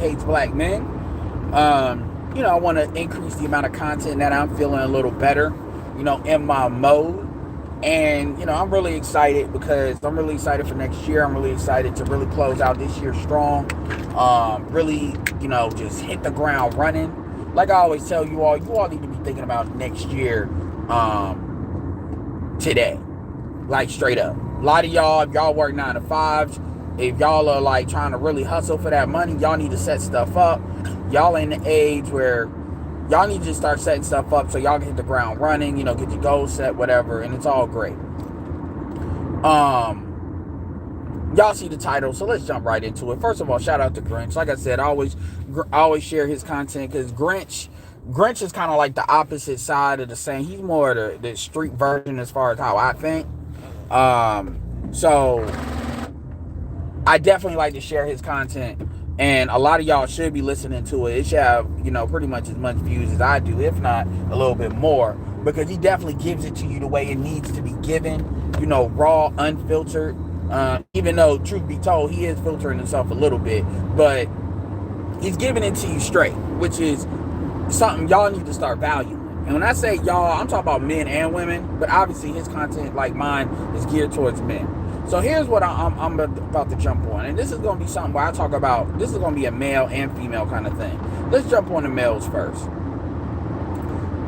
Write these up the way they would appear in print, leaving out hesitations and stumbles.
hates black men. I want to increase the amount of content that I'm feeling a little better, in my mode. And, I'm really excited because I'm really excited for next year. I'm really excited to really close out this year strong. Really, just hit the ground running. Like I always tell you all need to be thinking about next year today. Like straight up. A lot of y'all, if y'all work 9 to 5s, if y'all are like trying to really hustle for that money, y'all need to set stuff up. Y'all in the age where y'all need to start setting stuff up so y'all can hit the ground running, get your goals set, whatever, and it's all great. Y'all see the title, so let's jump right into it. First of all, shout out to Grinch. Like I said, I always share his content because Grinch is kind of like the opposite side of the same. He's more the street version as far as how I think. So I definitely like to share his content. And a lot of y'all should be listening to it. It should have, pretty much as much views as I do, if not a little bit more. Because he definitely gives it to you the way it needs to be given. Raw, unfiltered. Even though, truth be told, he is filtering himself a little bit. But he's giving it to you straight. Which is something y'all need to start valuing. And when I say y'all, I'm talking about men and women. But obviously his content, like mine, is geared towards men. So here's what I'm about to jump on. And this is going to be something where I talk about, this is going to be a male and female kind of thing. Let's jump on the males first.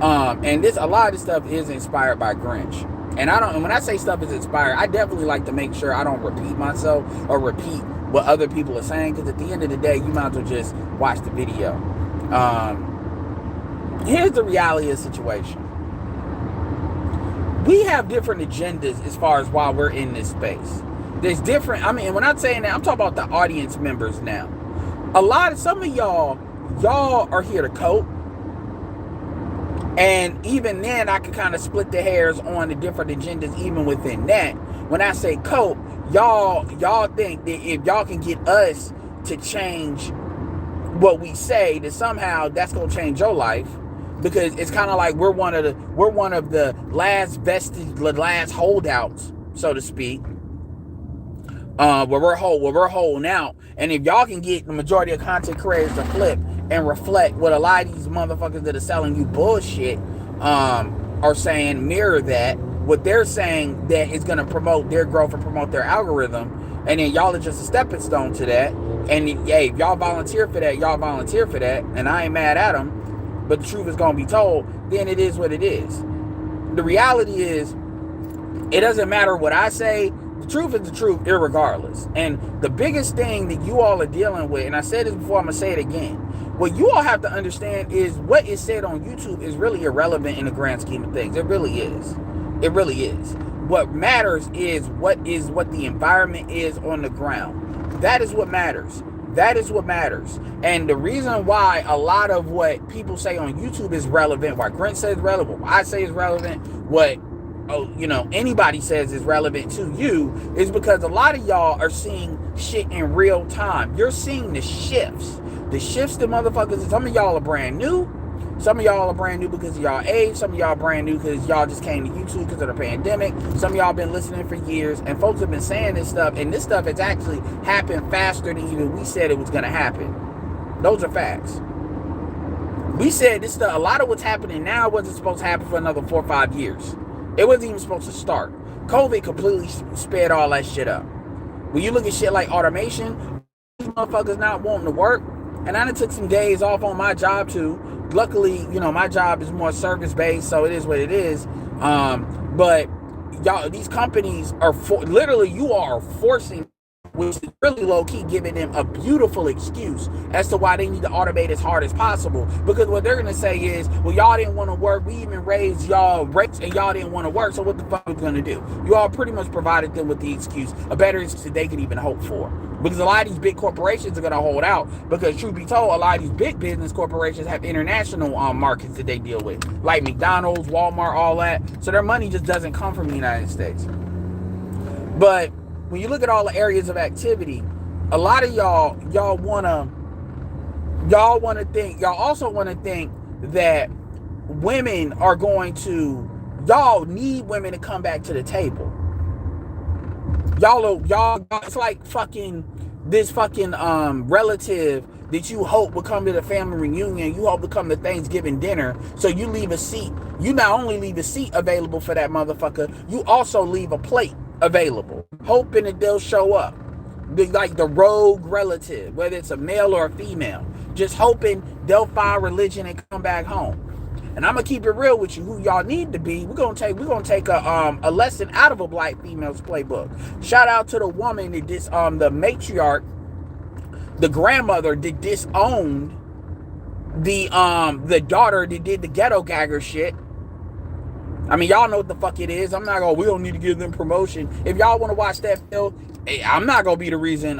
And a lot of this stuff is inspired by Grinch. And when I say stuff is inspired, I definitely like to make sure I don't repeat myself or repeat what other people are saying. Because at the end of the day, you might as well just watch the video. Here's the reality of the situation. We have different agendas as far as why we're in this space. There's different, when I'm saying that, I'm talking about the audience members now. Some of y'all are here to cope. And even then, I can kind of split the hairs on the different agendas even within that. When I say cope, y'all think that if y'all can get us to change what we say, that somehow that's going to change your life. Because it's kind of like we're one of the last vestige, the last holdouts, so to speak. Where we're holding out. And if y'all can get the majority of content creators to flip and reflect what a lot of these motherfuckers that are selling you bullshit are saying, mirror that, what they're saying that is going to promote their growth and promote their algorithm, and then y'all are just a stepping stone to that. And hey, if y'all volunteer for that, and I ain't mad at them. But the truth is going to be told, then it is what it is. The reality is, it doesn't matter what I say. The truth is the truth, irregardless. And the biggest thing that you all are dealing with, and I said this before, I'm going to say it again. What you all have to understand is what is said on YouTube is really irrelevant in the grand scheme of things. It really is. It really is. What matters is what the environment is on the ground. That is what matters. That is what matters. And the reason why a lot of what people say on YouTube is relevant, why Grinch says relevant, what I say is relevant, what anybody says is relevant to you, is because a lot of y'all are seeing shit in real time. You're seeing the shifts. The shifts to motherfuckers. Some of y'all are brand new. Some of y'all are brand new because of y'all age. Some of y'all brand new because y'all just came to YouTube because of the pandemic. Some of y'all been listening for years. And folks have been saying this stuff. And this stuff has actually happened faster than even we said it was going to happen. Those are facts. We said this stuff, a lot of what's happening now wasn't supposed to happen for another 4 or 5 years. It wasn't even supposed to start. COVID completely sped all that shit up. When you look at shit like automation, these motherfuckers not wanting to work. And I done took some days off on my job too. Luckily, my job is more service-based, so it is what it is. But y'all, these companies are literally, you are forcing, which is really low-key giving them a beautiful excuse as to why they need to automate as hard as possible. Because what they're going to say is, well, y'all didn't want to work. We even raised y'all rates and y'all didn't want to work. So what the fuck are we going to do? You all pretty much provided them with the excuse, a better excuse that they could even hope for. Because a lot of these big corporations are going to hold out. Because truth be told, a lot of these big business corporations have international markets that they deal with. Like McDonald's, Walmart, all that. So their money just doesn't come from the United States. But when you look at all the areas of activity, a lot of y'all also want to think that women are going to, y'all need women to come back to the table. Y'all, it's like fucking this fucking relative that you hope will come to the family reunion, you hope to come to Thanksgiving dinner, so you leave a seat. You not only leave a seat available for that motherfucker, you also leave a plate available, hoping that they'll show up. Like the rogue relative, whether it's a male or a female, just hoping they'll find religion and come back home. And I'm gonna keep it real with you. Who y'all need to be? We're gonna take a lesson out of a black female's playbook. Shout out to the woman that the matriarch, the grandmother that disowned the daughter that did the ghetto gagger shit. I mean, y'all know what the fuck it is. I'm not gonna. We don't need to give them promotion. If y'all want to watch that film, I'm not gonna be the reason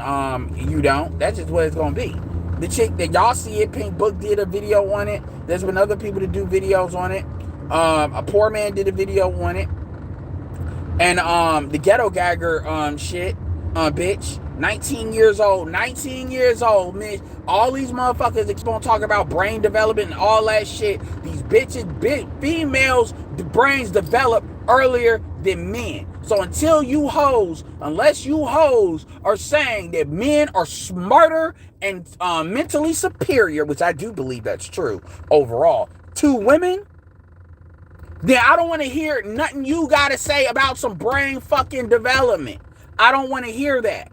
you don't. That's just what it's gonna be. The chick that y'all see it, Pink Book did a video on it. There's been other people to do videos on it. A Poor Man did a video on it. And the ghetto gagger bitch, 19 years old, man. All these motherfuckers that keep on talking about brain development and all that shit. These bitches, females, the brains develop earlier than men. So unless you hoes are saying that men are smarter and mentally superior, which I do believe that's true overall, to women, then I don't want to hear nothing you got to say about some brain fucking development. I don't want to hear that.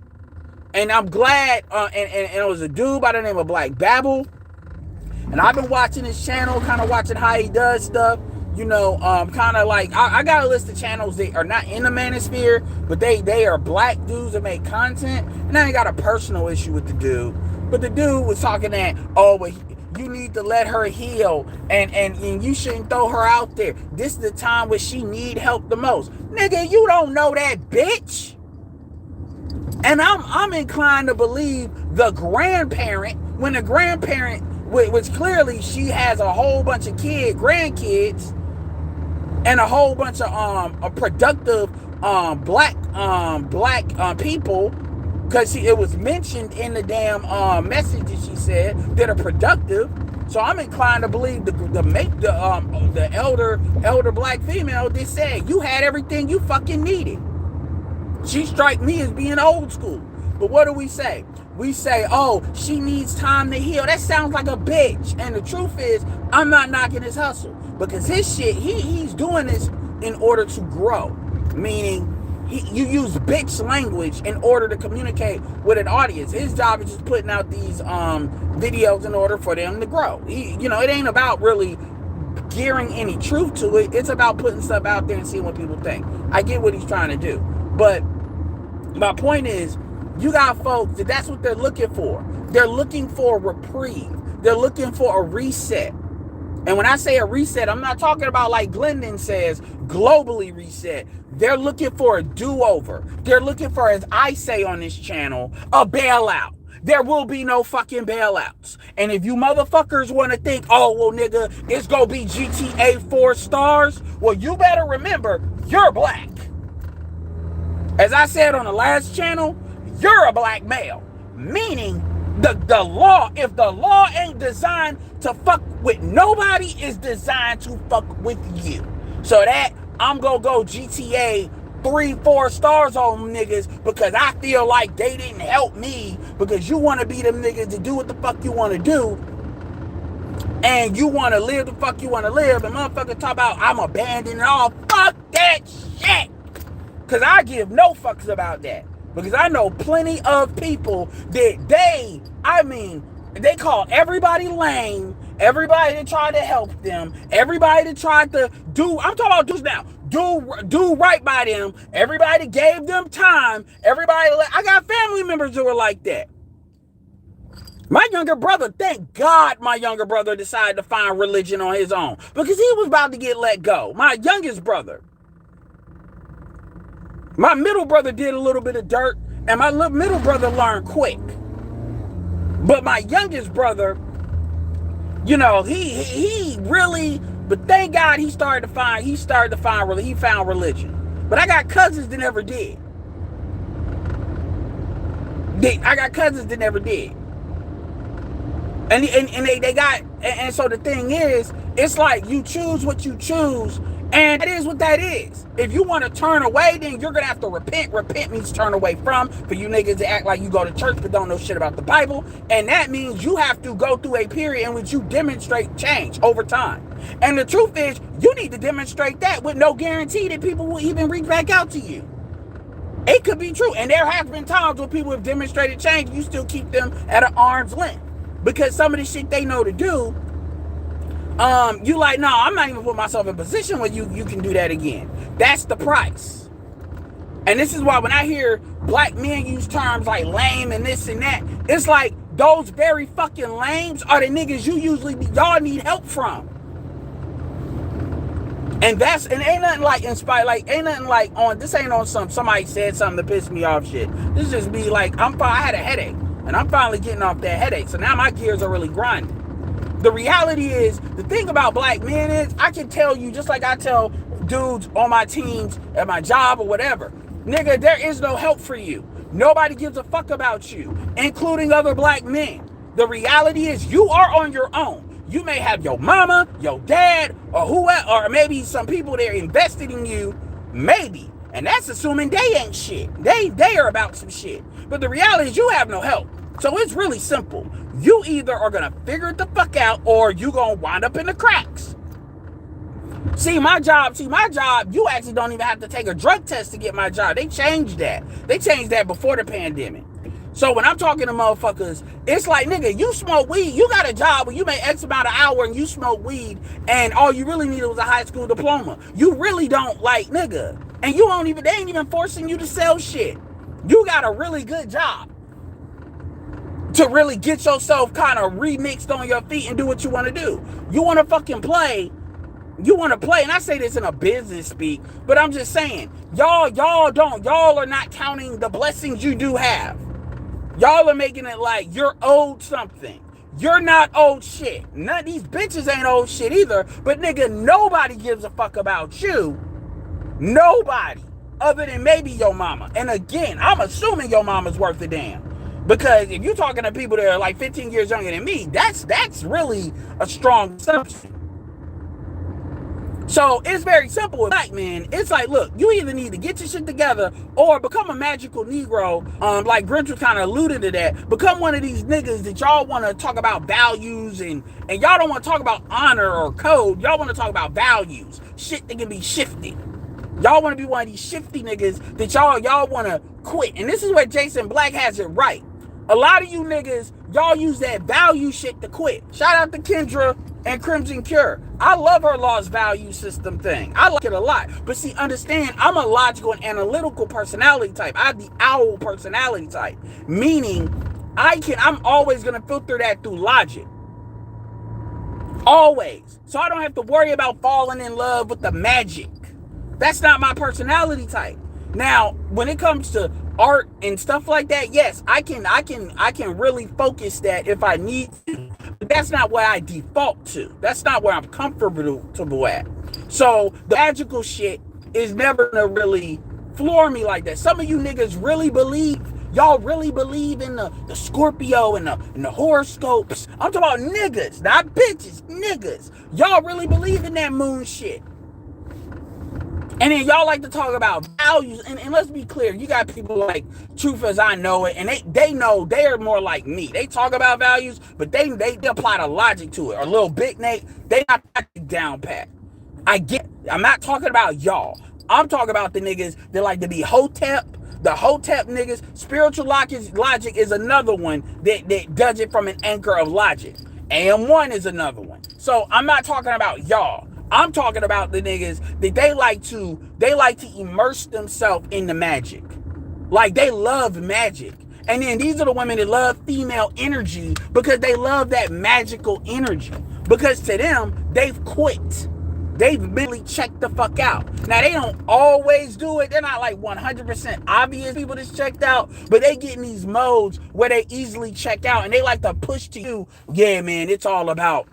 And I'm glad, and it was a dude by the name of Black Babel. And I've been watching his channel, kind of watching how he does stuff. You know, kind of like, I got a list of channels that are not in the manosphere, but they are black dudes that make content. And I ain't got a personal issue with the dude. But the dude was talking that, well, you need to let her heal, and you shouldn't throw her out there. This is the time where she need help the most. Nigga, you don't know that bitch. And I'm inclined to believe the grandparent, when the grandparent, which clearly she has a whole bunch of grandkids, and a whole bunch of productive black people, because it was mentioned in the damn message that she said that are productive. So I'm inclined to believe the elder black female that said you had everything you fucking needed. She strike me as being old school. But what do we say? We say, oh, she needs time to heal. That sounds like a bitch. And the truth is, I'm not knocking his hustle. Because his shit, he's doing this in order to grow. Meaning, you use bitch language in order to communicate with an audience. His job is just putting out these videos in order for them to grow. It ain't about really gearing any truth to it. It's about putting stuff out there and seeing what people think. I get what he's trying to do. But my point is, you got folks that's what they're looking for. They're looking for a reprieve. They're looking for a reset. And when I say a reset, I'm not talking about, like Glendon says, globally reset. They're looking for a do-over. They're looking for, as I say on this channel, a bailout. There will be no fucking bailouts. And if you motherfuckers want to think, oh, well, nigga, it's going to be GTA 4 stars, well, you better remember, you're black. As I said on the last channel, you're a black male. Meaning, the law, if the law ain't designed to fuck with nobody, is designed to fuck with you. So that I'm gonna go GTA 3-4 stars on niggas because I feel like they didn't help me, because you want to be them niggas to do what the fuck you want to do, and you want to live the fuck you want to live, and motherfucker talk about I'm abandoning all. Fuck that shit. Because I give no fucks about that. Because I know plenty of people that they call everybody lame, everybody that tried to help them, everybody that tried to I'm talking about dudes now, do right by them, everybody that gave them time, I got family members who are like that. My younger brother, thank God my younger brother decided to find religion on his own, because he was about to get let go. My youngest brother. My middle brother did a little bit of dirt, and my middle brother learned quick. But my youngest brother, he really, but thank God he found religion. But I got cousins that never did. And they got, and so the thing is, it's like you choose what you choose, And that is what that is. If you want to turn away, then you're going to have to repent. Repent means turn away from. For you niggas to act like you go to church but don't know shit about the Bible. And that means you have to go through a period in which you demonstrate change over time. And the truth is, you need to demonstrate that with no guarantee that people will even reach back out to you. It could be true. And there have been times when people have demonstrated change, you still keep them at an arm's length. Because some of the shit they know to do, you like, no, I'm not even putting myself in a position where you can do that again. That's the price. And this is why when I hear black men use terms like lame and this and that, it's like those very fucking lames are the niggas y'all need help from. And ain't nothing like inspired, like ain't nothing like this ain't on somebody said something to piss me off shit. This just be like, I had a headache and I'm finally getting off that headache. So now my gears are really grinding. The reality is, the thing about black men is, I can tell you, just like I tell dudes on my teams, at my job or whatever, nigga, there is no help for you. Nobody gives a fuck about you, including other black men. The reality is, you are on your own. You may have your mama, your dad, or whoever, or maybe some people that are invested in you, maybe. And that's assuming they ain't shit. They are about some shit. But the reality is, you have no help. So it's really simple. You either are going to figure it the fuck out or you going to wind up in the cracks. See, my job, you actually don't even have to take a drug test to get my job. They changed that. They changed that before the pandemic. So when I'm talking to motherfuckers, it's like, nigga, you smoke weed. You got a job where you make X amount of hour and you smoke weed and all you really needed was a high school diploma. You really don't like, nigga. And they ain't even forcing you to sell shit. You got a really good job to really get yourself kind of remixed on your feet and do what you want to do. You want to fucking play. You want to play. And I say this in a business speak, but I'm just saying, y'all are not counting the blessings you do have. Y'all are making it like you're owed something. You're not owed shit. None of these bitches ain't owed shit either. But nigga, nobody gives a fuck about you. Nobody. Other than maybe your mama. And again, I'm assuming your mama's worth a damn. Because if you're talking to people that are like 15 years younger than me, that's really a strong assumption. So it's very simple with black men. It's like, look, you either need to get your shit together or become a magical Negro. Like Grinch kind of alluded to that. Become one of these niggas that y'all want to talk about values and y'all don't want to talk about honor or code. Y'all want to talk about values. Shit that can be shifted. Y'all want to be one of these shifty niggas that y'all want to quit. And this is where Jason Black has it right. A lot of you niggas, y'all use that value shit to quit. Shout out to Kendra and Crimson Cure. I love her lost value system thing. I like it a lot. But see, understand, I'm a logical and analytical personality type. I'm the owl personality type. Meaning, I'm always going to filter that through logic. Always. So I don't have to worry about falling in love with the magic. That's not my personality type. Now, when it comes to art and stuff like that, yes, I can really focus that if I need to. But that's not where I default to. That's not where I'm comfortable at. So the magical shit is never gonna really floor me like that. Some of you niggas really believe in the Scorpio and the horoscopes. I'm talking about niggas, not bitches, niggas. Y'all really believe in that moon shit. And then y'all like to talk about values. And let's be clear, you got people like Truth As I Know It, and they know they're more like me. They talk about values, but they apply the logic to it. Or Lil Big Nate, they not down pat. I'm not talking about y'all. I'm talking about the niggas that like to be Hotep. The Hotep niggas. Spiritual logic is another one that does it from an anchor of logic. AM1 is another one. So I'm not talking about y'all. I'm talking about the niggas that they like to immerse themselves in the magic. Like they love magic. And then these are the women that love female energy because they love that magical energy. Because to them, they've quit. They've really checked the fuck out. Now, they don't always do it. They're not like 100% obvious people that's checked out, but they get in these modes where they easily check out and they like to push to you. Yeah, man, it's all about,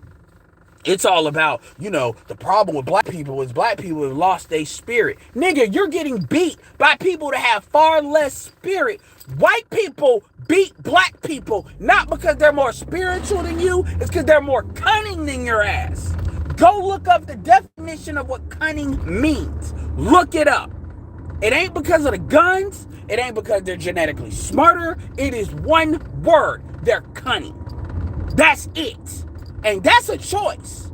the problem with black people is black people have lost their spirit. Nigga, you're getting beat by people that have far less spirit. White people beat black people, not because they're more spiritual than you, it's because they're more cunning than your ass. Go look up the definition of what cunning means. Look it up. It ain't because of the guns. It ain't because they're genetically smarter. It is one word. They're cunning. That's it. And that's a choice.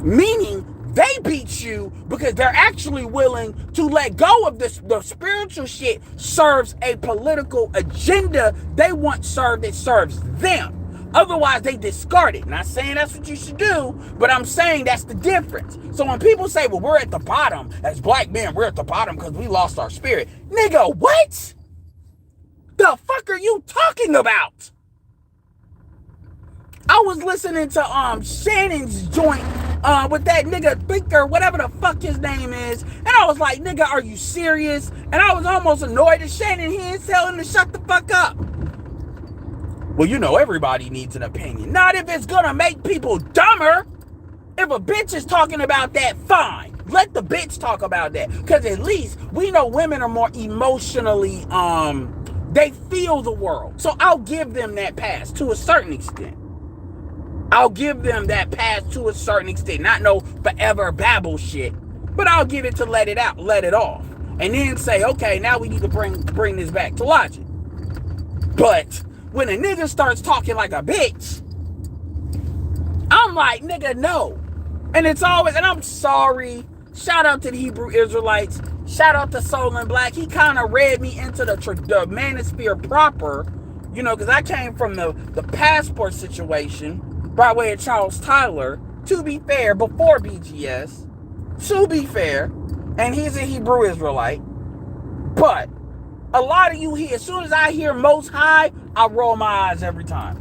Meaning they beat you because they're actually willing to let go of this. The spiritual shit serves a political agenda they want served that serves them. Otherwise, they discard it. Not saying that's what you should do, but I'm saying that's the difference. So when people say, well, we're at the bottom, as black men, we're at the bottom because we lost our spirit. Nigga, what? The fuck are you talking about? I was listening to Shannon's joint with that nigga Thinker, whatever the fuck his name is, and I was like, nigga, are you serious? And I was almost annoyed at Shannon. He didn't tell him to shut the fuck up. Well, you know, everybody needs an opinion. Not if it's gonna make people dumber. If a bitch is talking about that, fine. Let the bitch talk about that. Because at least we know women are more emotionally, they feel the world. So I'll give them that pass to a certain extent. I'll give them that pass to a certain extent. Not no forever babble shit. But I'll give it to let it out, let it off. And then say, okay, now we need to bring this back to logic. But when a nigga starts talking like a bitch, I'm like, nigga, no. And it's always, and I'm sorry. Shout out to the Hebrew Israelites. Shout out to Soul and Black. He kind of read me into the manosphere proper, you know, because I came from the passport situation by way of Charles Tyler, to be fair, before BGS, to be fair, and he's a Hebrew Israelite. But a lot of you here, as soon as I hear Most High, I roll my eyes every time.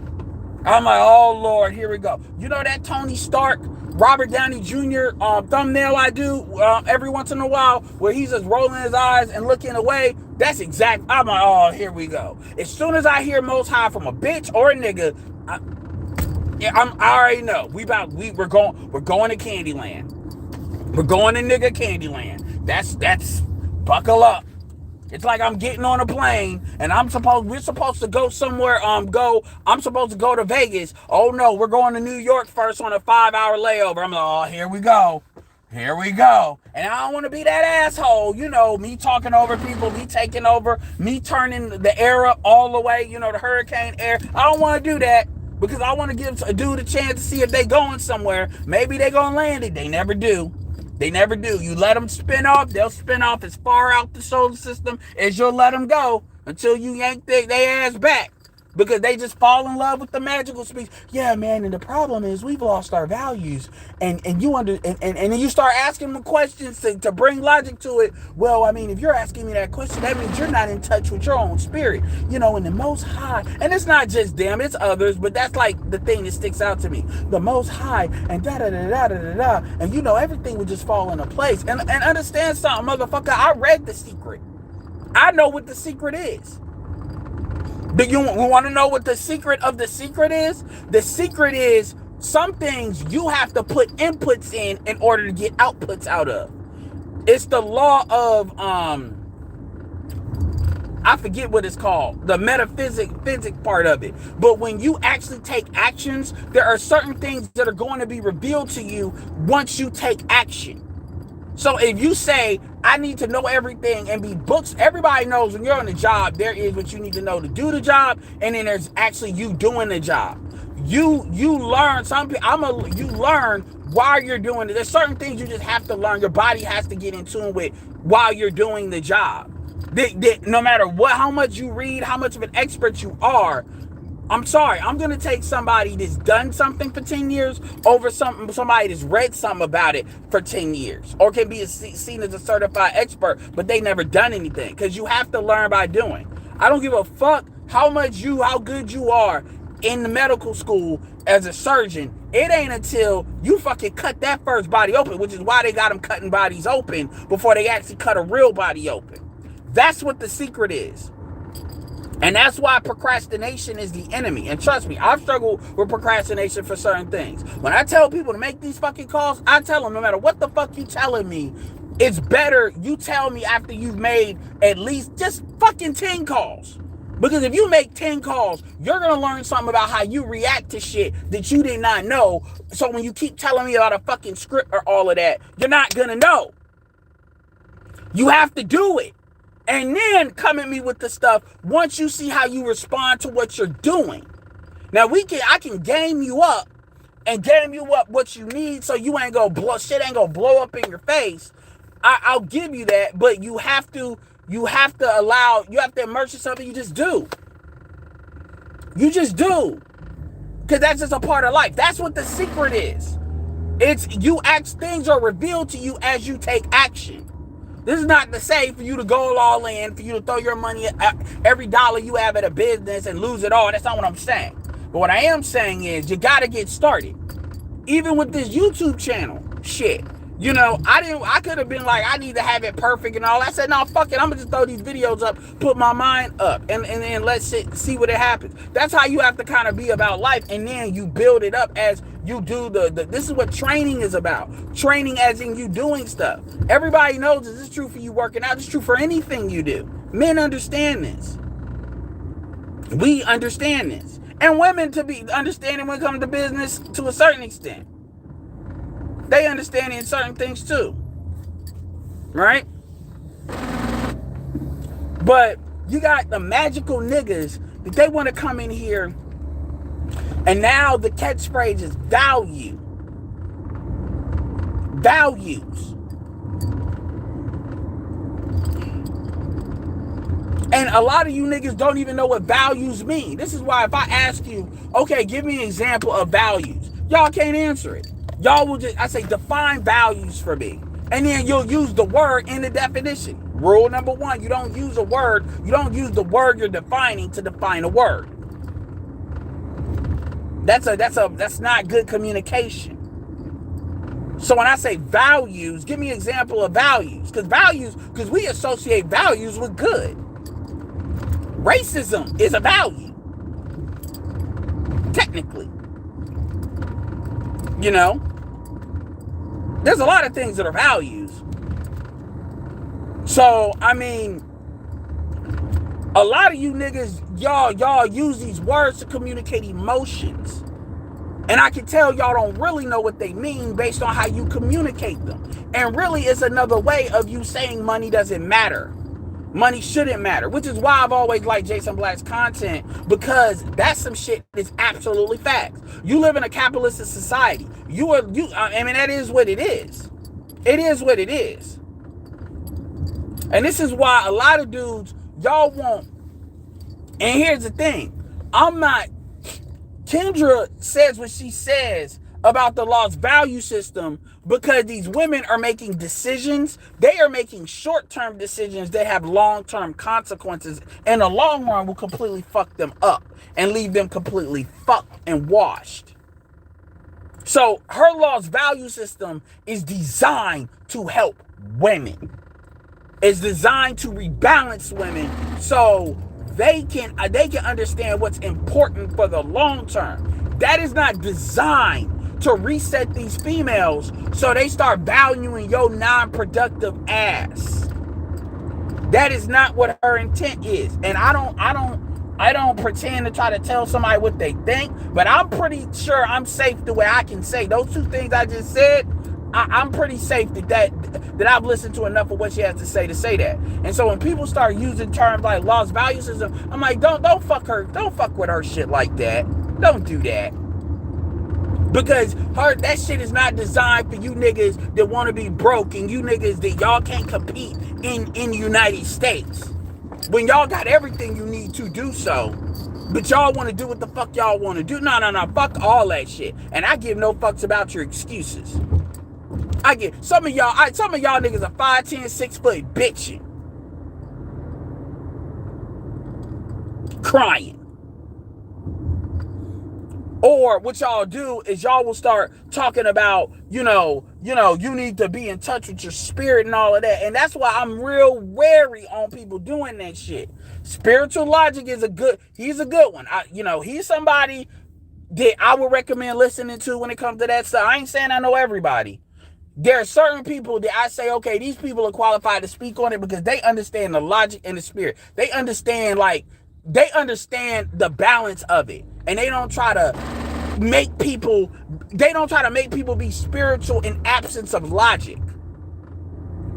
I'm like, oh Lord, here we go. You know that Tony Stark, Robert Downey Jr. Thumbnail I do every once in a while, where he's just rolling his eyes and looking away? That's exact. I'm like, oh, here we go. As soon as I hear Most High from a bitch or a nigga, I already know. We're going to Candyland. We're going to nigga Candyland. That's buckle up. It's like I'm getting on a plane and we're supposed to go somewhere, I'm supposed to go to Vegas. Oh no, we're going to New York first on a 5-hour layover. I'm like, oh, here we go. Here we go. And I don't want to be that asshole, you know, me talking over people, me taking over, me turning the air up all the way, you know, the hurricane air. I don't want to do that because I want to give a dude a chance to see if they going somewhere. Maybe they gonna land it. They never do. They never do. You let them spin off, they'll spin off as far out the solar system as you'll let them go until you yank their ass back. Because they just fall in love with the magical speech. Yeah, man, and the problem is we've lost our values. And then you start asking them questions to bring logic to it. Well, I mean, if you're asking me that question, that means you're not in touch with your own spirit. You know, and the Most High, and it's not just them, it's others, but that's like the thing that sticks out to me. The Most High, and da-da-da-da-da-da-da, and you know, everything would just fall into place. And understand something, motherfucker, I read The Secret. I know what The Secret is. Do you want to know what the secret of the secret is? The secret is some things you have to put inputs in order to get outputs out of. It's the law of, I forget what it's called, the physics part of it. But when you actually take actions, there are certain things that are going to be revealed to you once you take action. So if you say, I need to know everything and be books, everybody knows when you're on the job, there is what you need to know to do the job, and then there's actually you doing the job. You learn you learn while you're doing it. There's certain things you just have to learn. Your body has to get in tune with while you're doing the job. No matter how much you read, how much of an expert you are, I'm sorry, I'm going to take somebody that's done something for 10 years over somebody that's read something about it for 10 years. Or can be seen as a certified expert, but they never done anything. Because you have to learn by doing. I don't give a fuck how good you are in the medical school as a surgeon. It ain't until you fucking cut that first body open, which is why they got them cutting bodies open before they actually cut a real body open. That's what the secret is. And that's why procrastination is the enemy. And trust me, I've struggled with procrastination for certain things. When I tell people to make these fucking calls, I tell them no matter what the fuck you telling me, it's better you tell me after you've made at least just fucking 10 calls. Because if you make 10 calls, you're going to learn something about how you react to shit that you did not know. So when you keep telling me about a fucking script or all of that, you're not going to know. You have to do it. And then come at me with the stuff once you see how you respond to what you're doing. Now I can game you up and game you up what you need so you ain't gonna blow up in your face. I'll give you that, but you have to immerse yourself and you just do. You just do. Because that's just a part of life. That's what the secret is. Things are revealed to you as you take action. This is not to say for you to go all in, for you to throw your money, every dollar you have at a business and lose it all. That's not what I'm saying. But what I am saying is you got to get started. Even with this YouTube channel shit. I could have been like, I need to have it perfect and all. I said, no, fuck it. I'm going to just throw these videos up, put my mind up, and let's see what it happens. That's how you have to kind of be about life. And then you build it up as you do this is what training is about. Training as in you doing stuff. Everybody knows this is true for you working out. It's true for anything you do. Men understand this. We understand this. And women to be understanding when it comes to business to a certain extent. They understand in certain things too. Right? But you got the magical niggas that they want to come in here and now the catchphrase is value. Values. And a lot of you niggas don't even know what values mean. This is why if I ask you, okay, give me an example of values, y'all can't answer it. Y'all will I say, define values for me. And then you'll use the word in the definition. Rule number 1, you don't use the word you're defining to define a word. That's not good communication. So when I say values, give me an example of values. Because we associate values with good. Racism is a value. Technically. There's a lot of things that are values. So, I mean, a lot of you niggas, y'all use these words to communicate emotions. And I can tell y'all don't really know what they mean based on how you communicate them. And really, it's another way of you saying money doesn't matter. Money shouldn't matter, which is why I've always liked Jason Black's content, because that's some shit that's absolutely facts. You live in a capitalistic society. That is what it is. It is what it is. And this is why a lot of dudes, y'all won't. And here's the thing. Kendra says what she says about the lost value system because these women are making decisions. They are making short-term decisions that have long-term consequences. In the long run will completely fuck them up and leave them completely fucked and washed. So her lost value system is designed to help women. It's designed to rebalance women so they can understand what's important for the long term. That is not designed to reset these females so they start valuing your non-productive ass. That is not what her intent is. And I don't pretend to try to tell somebody what they think, but I'm pretty sure I'm safe the way I can say those two things I just said. I'm pretty safe that I've listened to enough of what she has to say that. And so when people start using terms like lost value system, I'm like, don't fuck with her shit like that. Don't do that. Because that shit is not designed for you niggas that want to be broke and you niggas that y'all can't compete in the United States. When y'all got everything you need to do so, but y'all want to do what the fuck y'all want to do. No, fuck all that shit. And I give no fucks about your excuses. I get some of y'all niggas are 5'10", 6 foot bitching. Crying. Or what y'all do is y'all will start talking about, you need to be in touch with your spirit and all of that. And that's why I'm real wary on people doing that shit. Spiritual Logic is he's a good one. He's somebody that I would recommend listening to when it comes to that stuff. I ain't saying I know everybody. There are certain people that I say, okay, these people are qualified to speak on it because they understand the logic and the spirit. They understand, like, they understand the balance of it, and they don't try to make people be spiritual in absence of logic,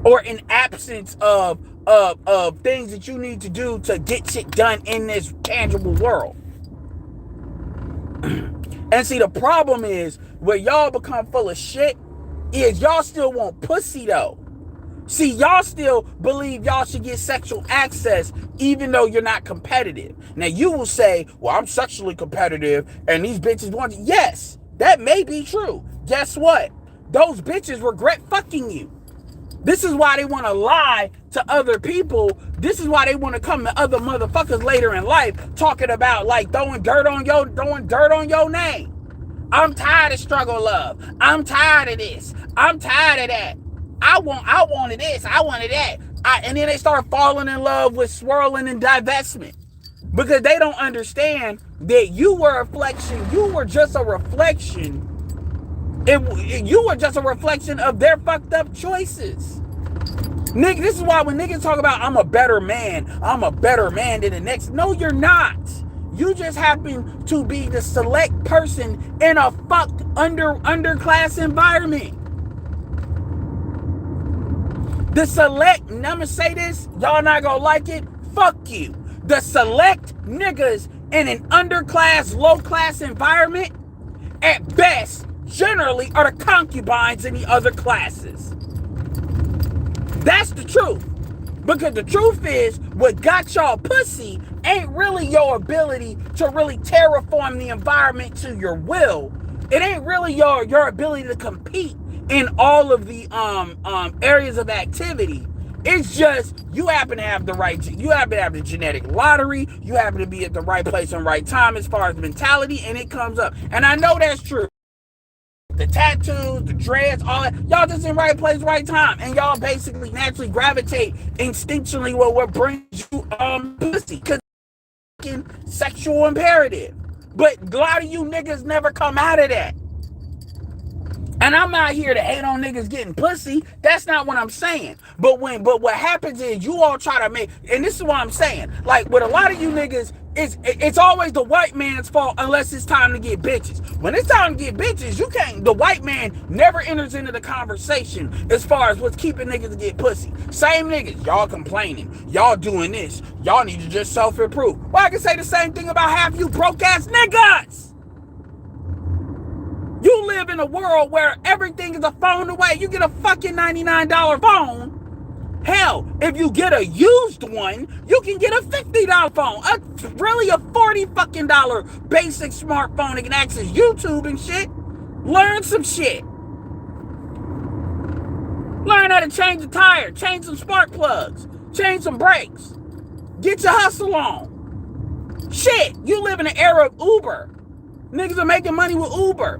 or in absence of things that you need to do to get shit done in this tangible world. And see, the problem is where y'all become full of shit is y'all still want pussy though. See, y'all still believe y'all should get sexual access even though you're not competitive. Now you will say, well, I'm sexually competitive and these bitches want you. Yes, that may be true. Guess what? Those bitches regret fucking you. This is why they want to lie to other people. This is why they want to come to other motherfuckers later in life talking about like throwing dirt on your name. I'm tired of struggle love. I'm tired of this. I'm tired of that. I wanted this. I wanted that. And then they start falling in love with swirling and divestment because they don't understand that you were a reflection. You were just a reflection. You were just a reflection of their fucked up choices. Nigga, this is why when niggas talk about I'm a better man than the next. No, you're not. You just happen to be the select person in a fucked underclass environment. The select, and I'm gonna say this, y'all not gonna like it, fuck you. The select niggas in an underclass, low class environment, at best, generally are the concubines in the other classes. That's the truth. Because the truth is, what got y'all pussy ain't really your ability to really terraform the environment to your will. It ain't really your ability to compete in all of the areas of activity. It's just you happen to have the genetic lottery. You happen to be at the right place and right time as far as mentality, and it comes up. And I know that's true. The tattoos, the dreads, all that, y'all just in right place, right time, and y'all basically naturally gravitate instinctually what brings you pussy, cause sexual imperative. But a lot of you niggas never come out of that. And I'm not here to hate on niggas getting pussy. That's not what I'm saying. But what happens is you all try to make, and this is what I'm saying. Like with a lot of you niggas, it's always the white man's fault unless it's time to get bitches. When it's time to get bitches, you can't. The white man never enters into the conversation as far as what's keeping niggas to get pussy. Same niggas, y'all complaining, y'all doing this, y'all need to just self-improve. Well, I can say the same thing about half you broke ass niggas. You live in a world where everything is a phone away. You get a fucking $99 phone. Hell, if you get a used one, you can get a $50 phone. Really a $40 fucking basic smartphone that can access YouTube and shit. Learn some shit. Learn how to change a tire, change some spark plugs, change some brakes. Get your hustle on. Shit, you live in an era of Uber. Niggas are making money with Uber.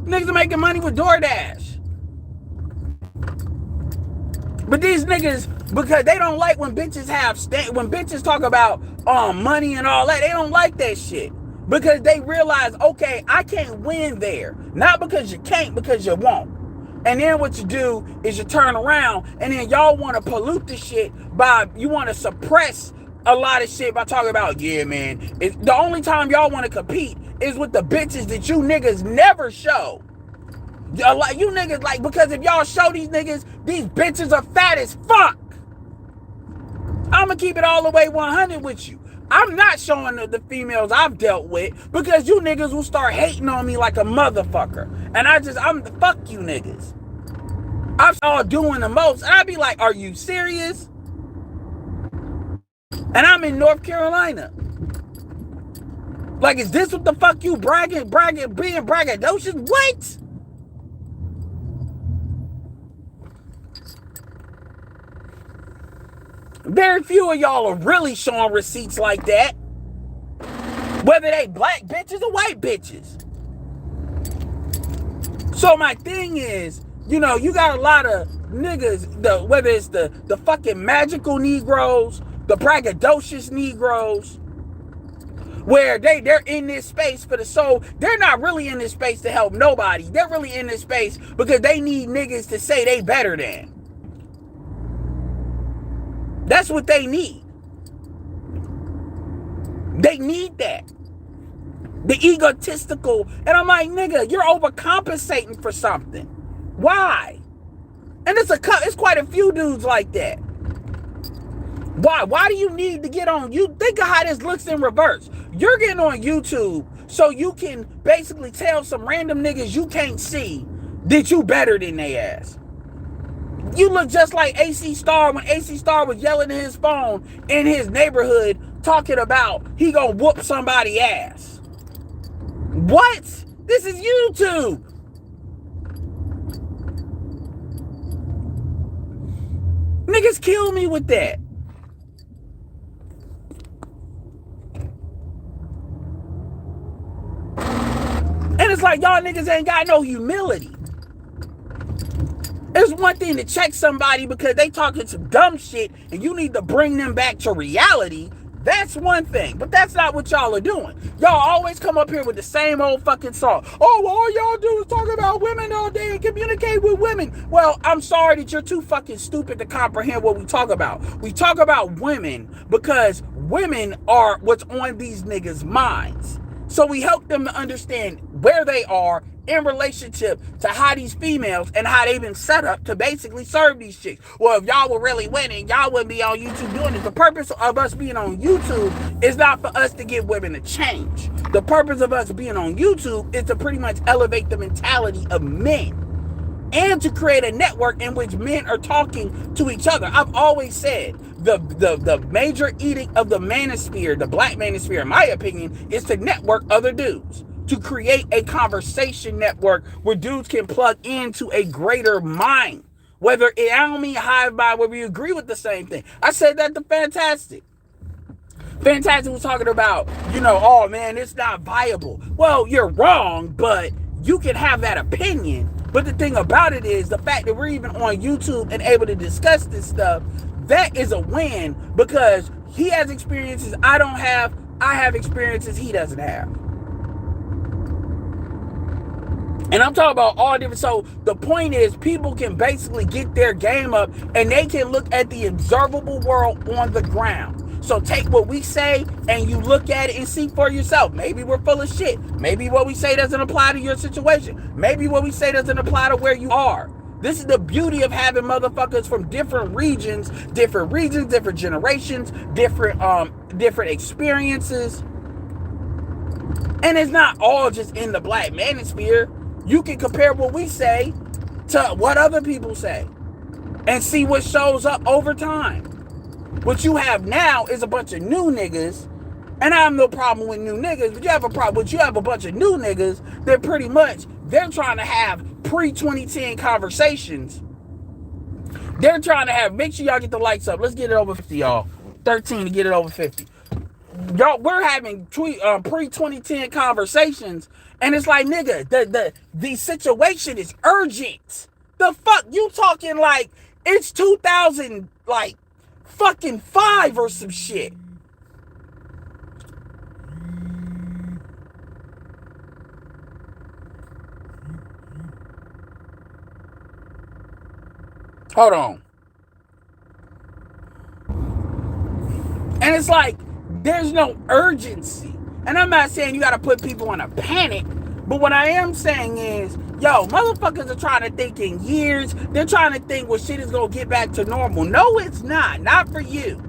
Niggas are making money with DoorDash. But these niggas, because they don't like when bitches when bitches talk about money and all that, they don't like that shit. Because they realize, okay, I can't win there. Not because you can't, because you won't. And then what you do is you turn around and then y'all want to pollute the shit you want to suppress a lot of shit by talking about, yeah, man, the only time y'all want to compete is with the bitches that you niggas never show. Like you niggas, like, because if y'all show these niggas, these bitches are fat as fuck. I'ma keep it all the way 100 with you. I'm not showing the females I've dealt with because you niggas will start hating on me like a motherfucker. And I'm fuck you niggas. I'm all doing the most. And I'd be like, are you serious? And I'm in North Carolina. Like, is this what the fuck you being braggadocious? What? Very few of y'all are really showing receipts like that. Whether they black bitches or white bitches. So my thing is, you know, you got a lot of niggas, whether it's the fucking magical Negroes, the braggadocious Negroes, where they're in this space for the soul. They're not really in this space to help nobody. They're really in this space because they need niggas to say they better than. That's what they need. They need that. The egotistical. And I'm like, nigga, you're overcompensating for something. Why? And it's quite a few dudes like that. Why? Why do you need to get on you? Think of how this looks in reverse. You're getting on YouTube so you can basically tell some random niggas you can't see that you better than they ass. You look just like AC Star when AC Star was yelling in his phone in his neighborhood talking about he gonna whoop somebody ass. What? This is YouTube. Niggas kill me with that. And it's like y'all niggas ain't got no humility. It's one thing to check somebody because they talking some dumb shit and you need to bring them back to reality. That's one thing, but that's not what y'all are doing. Y'all always come up here with the same old fucking song. Oh, well, all y'all do is talk about women all day and communicate with women. Well, I'm sorry that you're too fucking stupid to comprehend what we talk about. We talk about women because women are what's on these niggas' minds. So we help them to understand where they are in relationship to how these females and how they've been set up to basically serve these chicks. Well, if y'all were really winning, y'all wouldn't be on YouTube doing this. The purpose of us being on YouTube is not for us to get women to change. The purpose of us being on YouTube is to pretty much elevate the mentality of men and to create a network in which men are talking to each other. I've always said the major edict of the manosphere, the black manosphere, in my opinion, is to network other dudes, to create a conversation network where dudes can plug into a greater mind. Whether I don't mean hive mind, whether you agree with the same thing. I said that to Fantastic. Fantastic was talking about, oh man, it's not viable. Well, you're wrong, but you can have that opinion. But the thing about it is the fact that we're even on YouTube and able to discuss this stuff, that is a win because he has experiences I don't have. I have experiences he doesn't have. And I'm talking about all different. So the point is people can basically get their game up and they can look at the observable world on the ground. So take what we say and you look at it and see for yourself. Maybe we're full of shit. Maybe what we say doesn't apply to your situation. Maybe what we say doesn't apply to where you are. This is the beauty of having motherfuckers from different regions, different generations, different experiences. And it's not all just in the black manosphere. You can compare what we say to what other people say and see what shows up over time. What you have now is a bunch of new niggas, and I have no problem with new niggas, but you have a problem. But you have a bunch of new niggas that pretty much they're trying to have pre-2010 conversations. They're trying to have. Make sure y'all get the likes up. Let's get it over 50, y'all. 13 to get it over 50. Y'all, we're having pre-2010 conversations, and it's like, nigga, the situation is urgent. The fuck you talking like it's 2000 like fucking 5 or some shit. Hold on. And it's like there's no urgency. And I'm not saying you gotta put people in a panic, but what I am saying is, yo, motherfuckers are trying to think in years. They're trying to think, well, shit is gonna get back to normal. No, it's not. Not for you.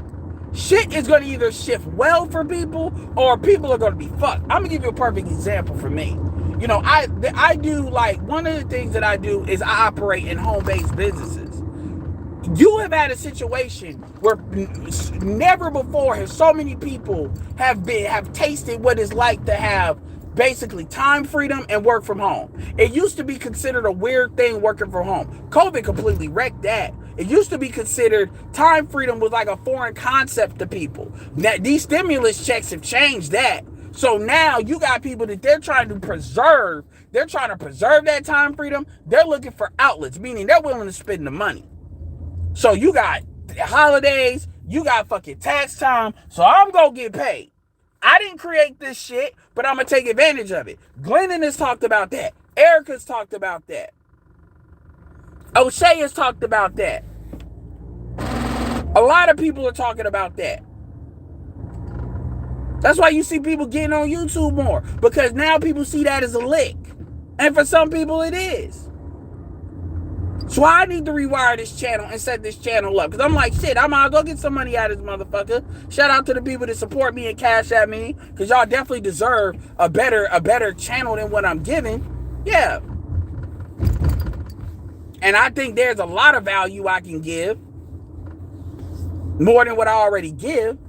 Shit is gonna either shift well for people or people are gonna be fucked. I'm gonna give you a perfect example for me. I do, like, one of the things that I do is I operate in home-based businesses. You have had a situation where never before have so many people have tasted what it's like to have basically time freedom and work from home. It used to be considered a weird thing working from home. COVID completely wrecked that. It used to be considered time freedom was like a foreign concept to people. Now, these stimulus checks have changed that. So now you got people that they're trying to preserve. They're trying to preserve that time freedom. They're looking for outlets, meaning they're willing to spend the money. So you got holidays, you got fucking tax time, so I'm gonna get paid. I didn't create this shit, but I'm gonna take advantage of it. Glennon has talked about that. Erica's talked about that. O'Shea has talked about that. A lot of people are talking about that. That's why you see people getting on YouTube more, because now people see that as a lick. And for some people it is. So I need to rewire this channel and set this channel up. Because I'm like, shit, I might as well get some money out of this motherfucker. Shout out to the people that support me and cash at me. Because y'all definitely deserve a better channel than what I'm giving. Yeah. And I think there's a lot of value I can give. More than what I already give.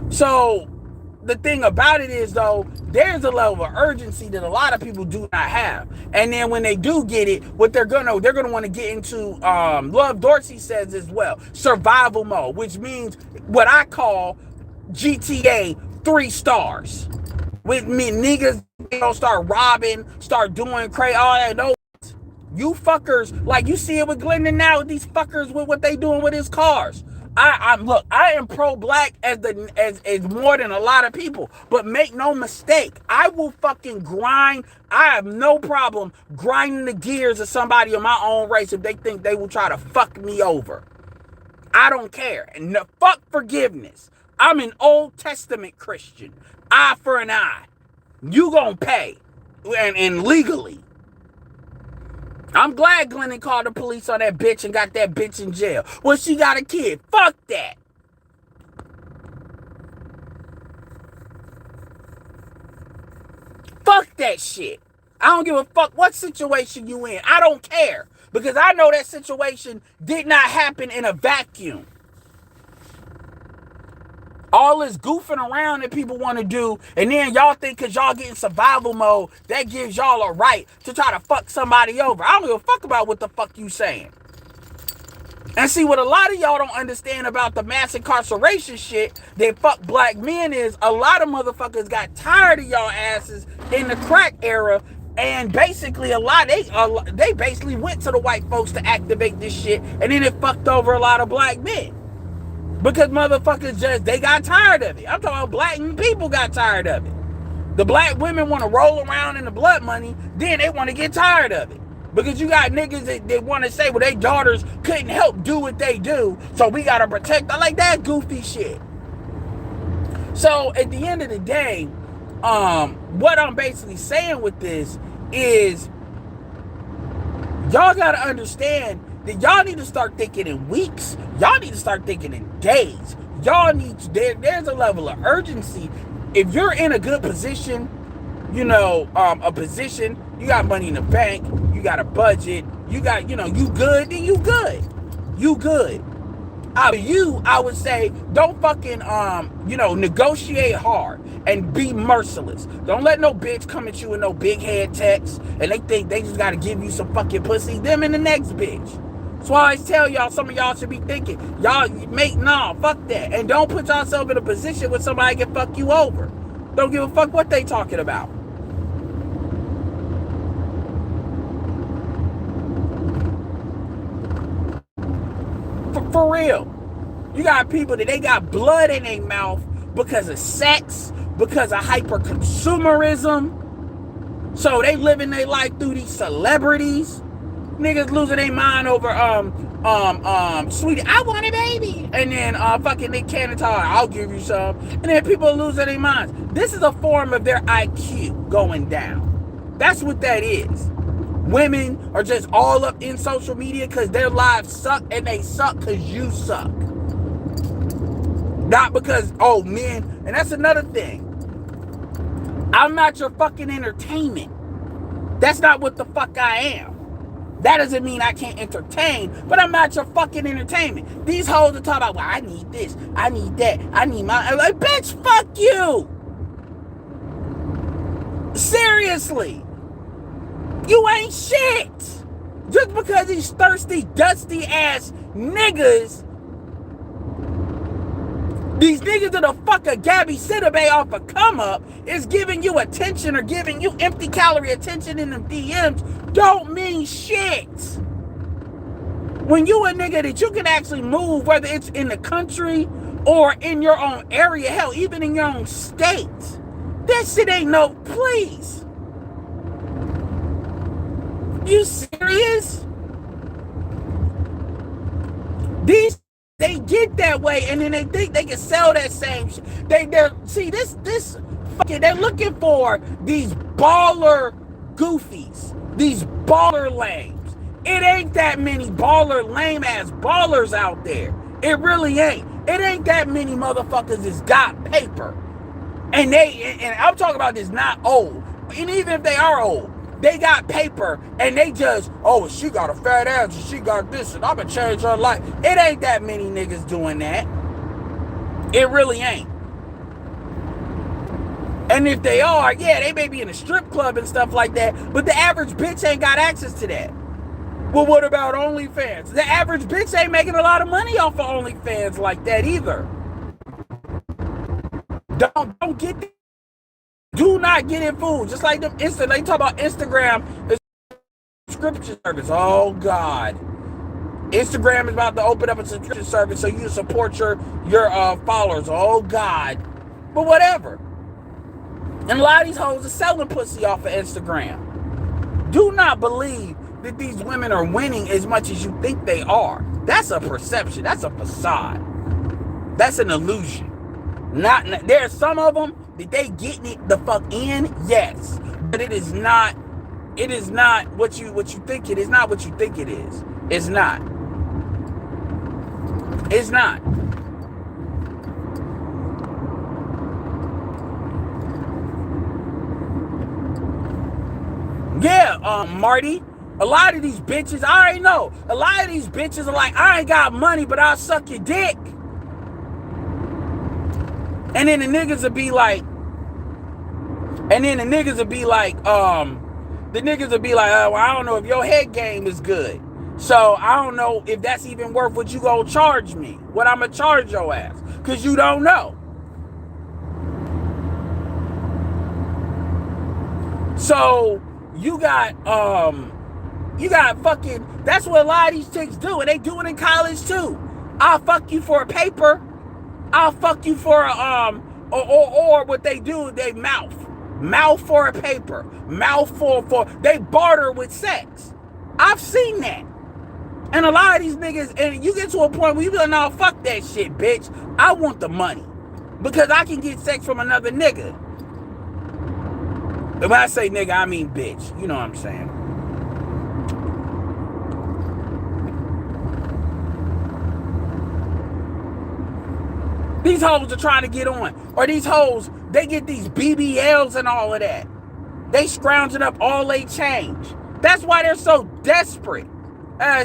So the thing about it is, though, there's a level of urgency that a lot of people do not have. And then when they do get it, what they're gonna want to get into, Love Dorsey says as well, survival mode, which means what I call GTA 3 stars. With me, niggas gonna start robbing, start doing crazy, all that. No, you fuckers, like you see it with Glendon now, with these fuckers with what they doing with his cars. Look, I am pro-black as more than a lot of people, but make no mistake, I will fucking grind. I have no problem grinding the gears of somebody of my own race if they think they will try to fuck me over. I don't care. And fuck forgiveness. I'm an Old Testament Christian. Eye for an eye. You gonna pay, and legally. I'm glad Glennon called the police on that bitch and got that bitch in jail. Well, she got a kid. Fuck that. Fuck that shit. I don't give a fuck what situation you in. I don't care. Because I know that situation did not happen in a vacuum. All this goofing around that people want to do, and then y'all think because y'all get in survival mode, that gives y'all a right to try to fuck somebody over. I don't give a fuck about what the fuck you saying. And see, what a lot of y'all don't understand about the mass incarceration shit that fuck black men is, a lot of motherfuckers got tired of y'all asses in the crack era, and basically they basically went to the white folks to activate this shit, and then it fucked over a lot of black men. Because motherfuckers they got tired of it. I'm talking about black people got tired of it. The black women want to roll around in the blood money, then they want to get tired of it. Because you got niggas that want to say, well, their daughters couldn't help do what they do, so we got to protect them. Like that goofy shit. So at the end of the day, what I'm basically saying with this is, y'all got to understand that y'all need to start thinking in weeks. Y'all need to start thinking in days. Y'all need to, there's a level of urgency. If you're in a good position, a position, you got money in the bank, you got a budget, you got, you good, then you good. You good. I would say, don't fucking, negotiate hard and be merciless. Don't let no bitch come at you with no big head text and they think they just got to give you some fucking pussy. Them and the next bitch. So I always tell y'all, some of y'all should be thinking, fuck that. And don't put yourself in a position where somebody can fuck you over. Don't give a fuck what they talking about. For real. You got people that they got blood in their mouth because of sex, because of hyper consumerism. So they living their life through these celebrities. Niggas losing their mind over sweetie, I want a baby. And then fucking Nick Cannon talking, I'll give you some. And then people are losing their minds. This is a form of their IQ going down. That's what that is. Women are just all up in social media because their lives suck, and they suck because you suck. Not because, men. And that's another thing. I'm not your fucking entertainment. That's not what the fuck I am. That doesn't mean I can't entertain, but I'm not your fucking entertainment. These hoes are talking about, well, I need this, I need that, I need my... I'm like, bitch, fuck you! Seriously. You ain't shit! Just because these thirsty, dusty ass niggas, these niggas that'll fuck a Gabby Sidibe off a come up, is giving you attention or giving you empty calorie attention in the DMs, don't mean shit. When you a nigga that you can actually move, whether it's in the country or in your own area, hell, even in your own state, that shit ain't no, please. You serious? They give get that way, and then they think they can sell that same shit. They're looking for these baller goofies, these baller lames. It ain't that many baller lame ass ballers out there. It really ain't. It ain't that many motherfuckers that's got paper. And I'm talking about this not old. And even if they are old, they got paper and they just, oh, she got a fat ass and she got this and I'm gonna change her life. It ain't that many niggas doing that. It really ain't. And if they are, yeah, they may be in a strip club and stuff like that, but the average bitch ain't got access to that. Well, what about OnlyFans? The average bitch ain't making a lot of money off of OnlyFans like that either. Don't get it. Do not get it fooled. Just like them they talk about Instagram subscription service. Oh God. Instagram is about to open up a subscription service so you can support your followers. Oh God. But whatever. And a lot of these hoes are selling pussy off of Instagram. Do not believe that these women are winning as much as you think they are. That's a perception. That's a facade. That's an illusion. There are some of them that they getting it the fuck in, yes. But it is not what you think it is. Not what you think it is. It's not. It's not. Yeah, Marty. A lot of these bitches, I already know. A lot of these bitches are like, I ain't got money, but I'll suck your dick. And then the niggas will be like, oh, well, I don't know if your head game is good. So I don't know if that's even worth what you gonna charge me. What I'm gonna charge your ass. Cause you don't know. So you got fucking, that's what a lot of these chicks do. And they do it in college too. I'll fuck you for a paper. I'll fuck you for a, or what they do, they mouth for a paper, mouth for, they barter with sex. I've seen that. And a lot of these niggas, and you get to a point where you be like, no, fuck that shit, bitch. I want the money. Because I can get sex from another nigga. And when I say nigga, I mean bitch. You know what I'm saying. These hoes are trying to get on. Or these hoes, they get these BBLs and all of that. They scrounging up all they change. That's why they're so desperate.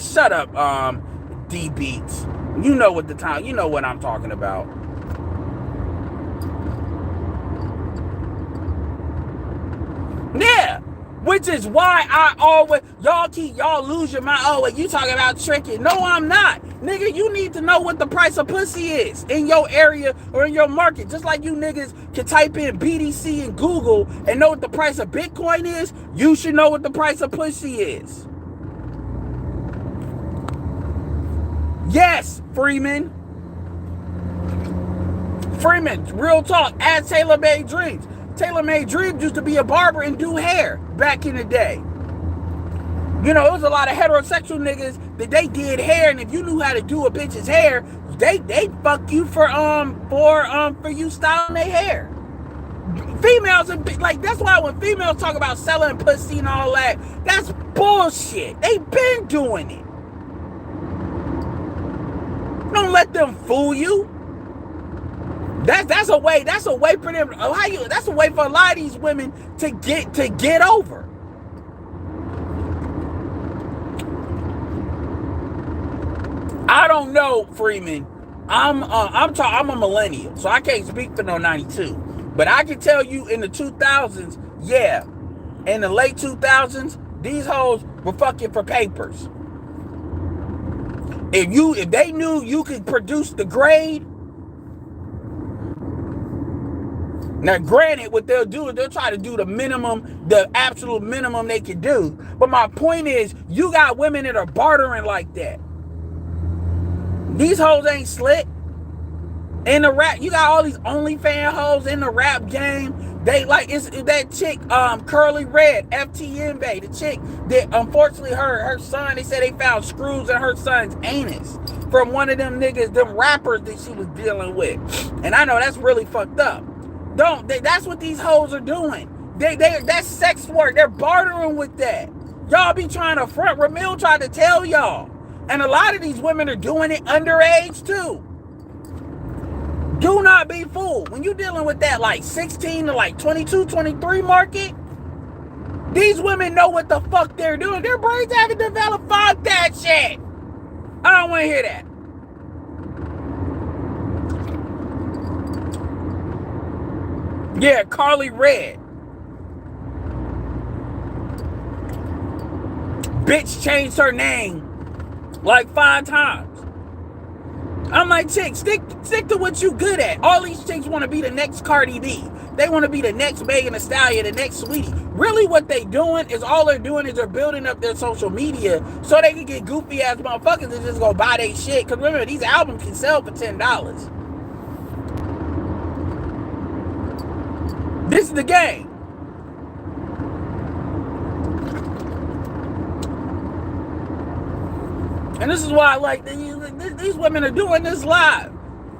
Shut up, D Beats. You know what I'm talking about. Yeah. Which is why I always, y'all lose your mind. Oh, you talking about tricking. No, I'm not. Nigga, you need to know what the price of pussy is in your area or in your market. Just like you niggas can type in BDC in Google and know what the price of Bitcoin is, you should know what the price of pussy is. Yes, Freeman, real talk. Add Taylor Made Dreams. Taylor Made Dreams used to be a barber and do hair back in the day. You know, it was a lot of heterosexual niggas that they did hair, and if you knew how to do a bitch's hair, they fuck you for you styling their hair. Females are like, that's why when females talk about selling pussy and all that, that's bullshit. They been doing it. Don't let them fool you. That's a way for them. That's a way for a lot of these women to get over. I don't know, Freeman. I'm a millennial, so I can't speak for no 92. But I can tell you in the 2000s, yeah, in the late 2000s, these hoes were fucking for papers. If they knew you could produce the grade. Now, granted, what they'll do is they'll try to do the absolute minimum they can do. But my point is, you got women that are bartering like that. These hoes ain't slick. In the rap, you got all these OnlyFans hoes in the rap game. They like, it's that chick, Curly Red, FTN Bay, the chick that unfortunately her son, they said they found screws in her son's anus. from one of them niggas, them rappers that she was dealing with. And I know that's really fucked up. That's what these hoes are doing. That's sex work. They're bartering with that. Y'all be trying to front. Ramil tried to tell y'all. And a lot of these women are doing it underage too. Do not be fooled. When you're dealing with that like 16 to like 22, 23 market, these women know what the fuck they're doing. Their brains haven't developed. Fuck that shit. I don't want to hear that. Yeah, Carly Red. Bitch changed her name like 5 times. I'm like, chick, stick to what you good at. All these chicks want to be the next Cardi B. They want to be the next Megan Thee Stallion, the next Sweetie. Really what they doing is all they're doing is they're building up their social media so they can get goofy ass motherfuckers and just go buy their shit. Because remember, these albums can sell for $10. This is the game. And this is why, like, these women are doing this live.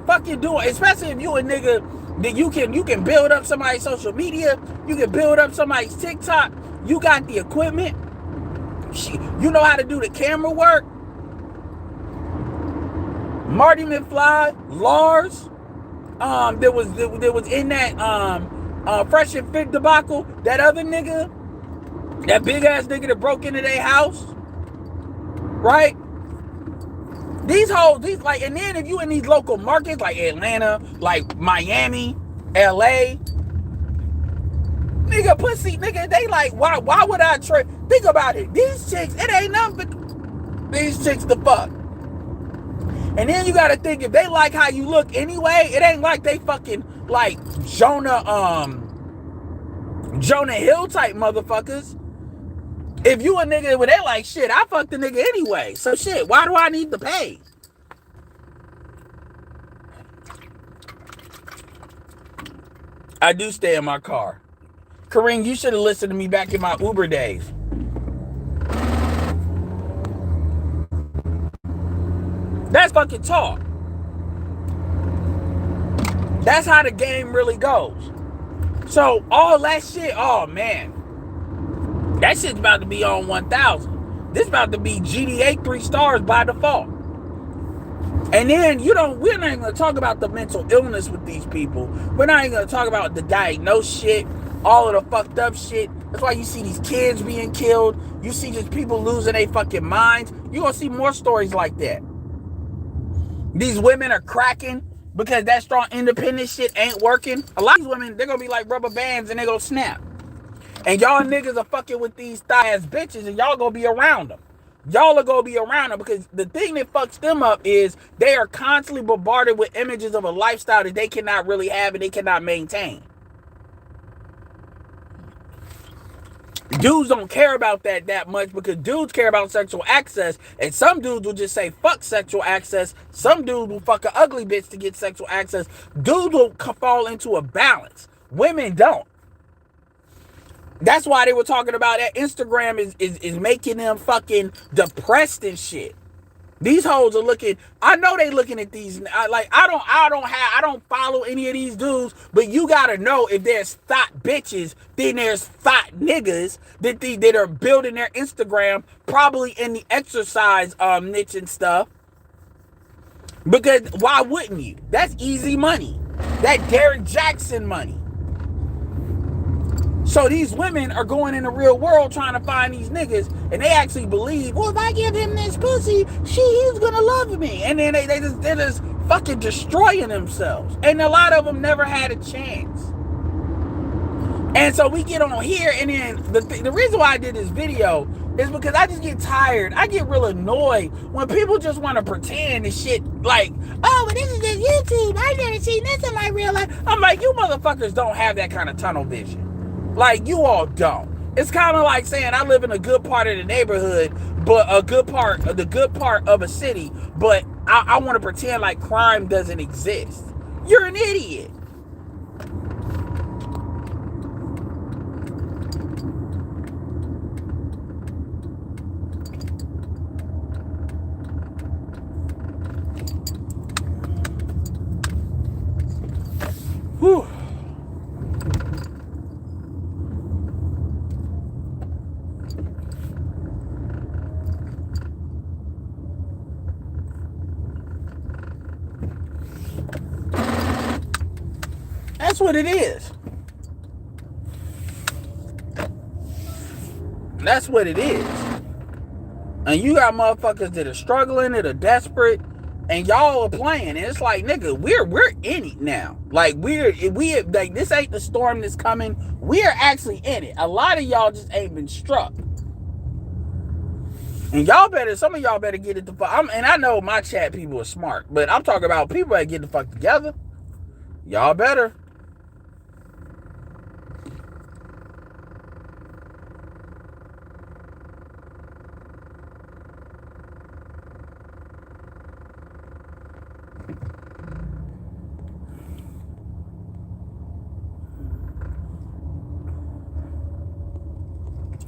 Fuck you doing, especially if you a nigga that you can build up somebody's social media, you can build up somebody's TikTok, you got the equipment, you know how to do the camera work. Marty McFly, Lars, there was in that Fresh and Fit debacle, that other nigga, that big ass nigga that broke into their house, right? These hoes, like, and then if you in these local markets like Atlanta, like Miami, LA, nigga, pussy, nigga, they like, why would I trade? Think about it. These chicks, it ain't nothing but these chicks the fuck. And then you gotta think, if they like how you look anyway, it ain't like they fucking like Jonah Hill type motherfuckers. If you a nigga where they like, shit, I fucked the nigga anyway. So shit, why do I need to pay? I do stay in my car. Kareem, you should have listened to me back in my Uber days. That's fucking talk. That's how the game really goes. So all that shit, oh man. That shit's about to be on 1,000. This about to be GTA 3 stars by default. And then we're not even going to talk about the mental illness with these people. We're not even going to talk about the diagnosed shit, all of the fucked up shit. That's why you see these kids being killed. You see just people losing their fucking minds. You're going to see more stories like that. These women are cracking because that strong independent shit ain't working. A lot of these women, they're going to be like rubber bands and they're going to snap. And y'all niggas are fucking with these thigh-ass bitches and y'all gonna be around them. Y'all are gonna be around them because the thing that fucks them up is they are constantly bombarded with images of a lifestyle that they cannot really have and they cannot maintain. Dudes don't care about that much because dudes care about sexual access, and some dudes will just say fuck sexual access. Some dudes will fuck an ugly bitch to get sexual access. Dudes will fall into a balance. Women don't. That's why they were talking about that Instagram is making them fucking depressed and shit. These hoes are looking. I know they looking at these. I don't follow any of these dudes, but you gotta know if there's thought bitches, then there's thought niggas that are building their Instagram probably in the exercise niche and stuff. Because why wouldn't you? That's easy money. That Derek Jackson money. So these women are going in the real world trying to find these niggas, and they actually believe, well, if I give him this pussy, he's gonna love me. And then they're just fucking destroying themselves. And a lot of them never had a chance. And so we get on here, and then the reason why I did this video is because I just get tired. I get real annoyed when people just want to pretend and shit like, oh, but this is just YouTube. I've never seen this in my real life. I'm like, you motherfuckers don't have that kind of tunnel vision. Like, you all don't. It's kind of like saying I live in a good part of the neighborhood, but the good part of a city, but I want to pretend like crime doesn't exist. You're an idiot. That's what it is. That's what it is. And you got motherfuckers that are struggling, that are desperate, and y'all are playing. And it's like, nigga, we're in it now. Like we like, this ain't the storm that's coming. We are actually in it. A lot of y'all just ain't been struck. And some of y'all better get it the fuck. And I know my chat people are smart, but I'm talking about people that get the fuck together. Y'all better.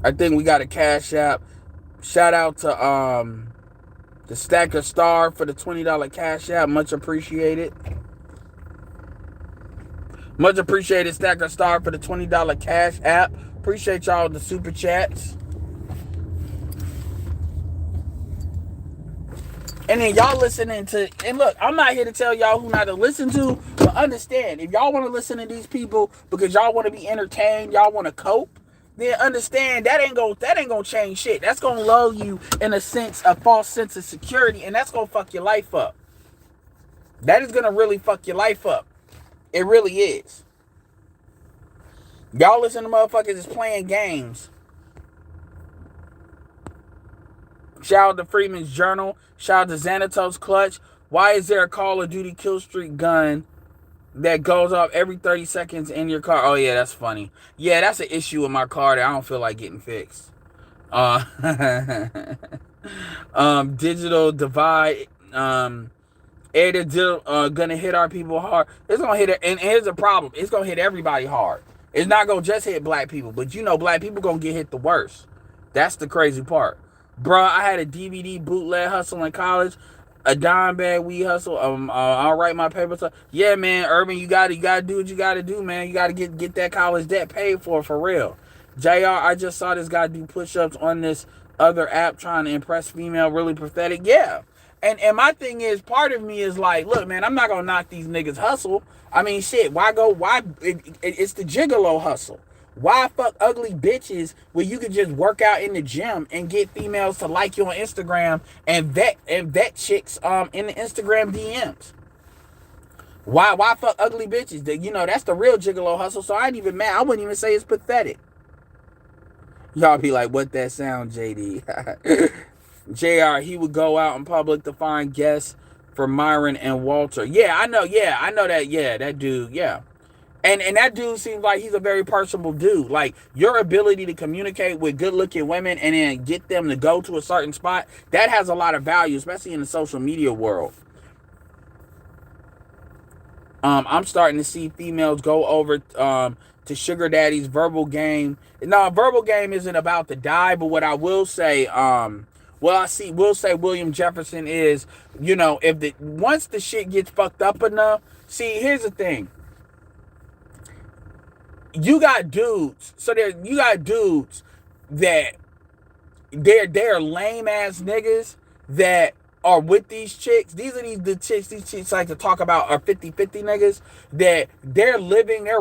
I think we got a Cash App. Shout out to the Stacker Star for the $20 Cash App. Much appreciated. Much appreciated, Stacker Star, for the $20 Cash App. Appreciate y'all the super chats. And then y'all listening to, and look, I'm not here to tell y'all who not to listen to, but understand, if y'all want to listen to these people because y'all want to be entertained, y'all want to cope, then understand that ain't gonna change shit. That's gonna lull you in a false sense of security, and that's gonna fuck your life up. That is gonna really fuck your life up. It really is. Y'all listen to motherfuckers is playing games. Shout out to Freeman's Journal. Shout out to Xanatos Clutch. Why is there a Call of Duty kill streak gun that goes off every 30 seconds in your car? Oh, yeah, that's funny. Yeah, that's an issue with my car that I don't feel like getting fixed. Digital divide. Gonna hit our people hard. It's gonna hit it, and here's the problem. It's gonna hit everybody hard. It's not gonna just hit black people, but you know black people gonna get hit the worst. That's the crazy part. Bruh, I had a DVD bootleg hustle in college, a dime bag weed hustle. I'll write my papers up. Yeah, man, Urban, you gotta do what you gotta do, man. You gotta get that college debt paid for real. JR, I just saw this guy do push-ups on this other app trying to impress female, really pathetic. Yeah. And my thing is, part of me is like, look, man, I'm not gonna knock these niggas hustle. I mean, shit, it's the gigolo hustle. Why fuck ugly bitches where you could just work out in the gym and get females to like you on Instagram and vet chicks in the Instagram DMs? Why fuck ugly bitches? That's the real gigolo hustle. So I ain't even mad. I wouldn't even say it's pathetic. Y'all be like, what that sound, JD? JR, he would go out in public to find guests for Myron and Walter. Yeah, I know that. Yeah, that dude. Yeah. And that dude seems like he's a very personable dude. Like, your ability to communicate with good-looking women and then get them to go to a certain spot, that has a lot of value, especially in the social media world. I'm starting to see females go over to Sugar Daddy's verbal game. No, verbal game isn't about to die, but what I will say, we'll say William Jefferson is, once the shit gets fucked up enough, see, here's the thing. You got dudes that they're lame ass niggas that are with these chicks. These chicks like to talk about are 50-50 niggas that they're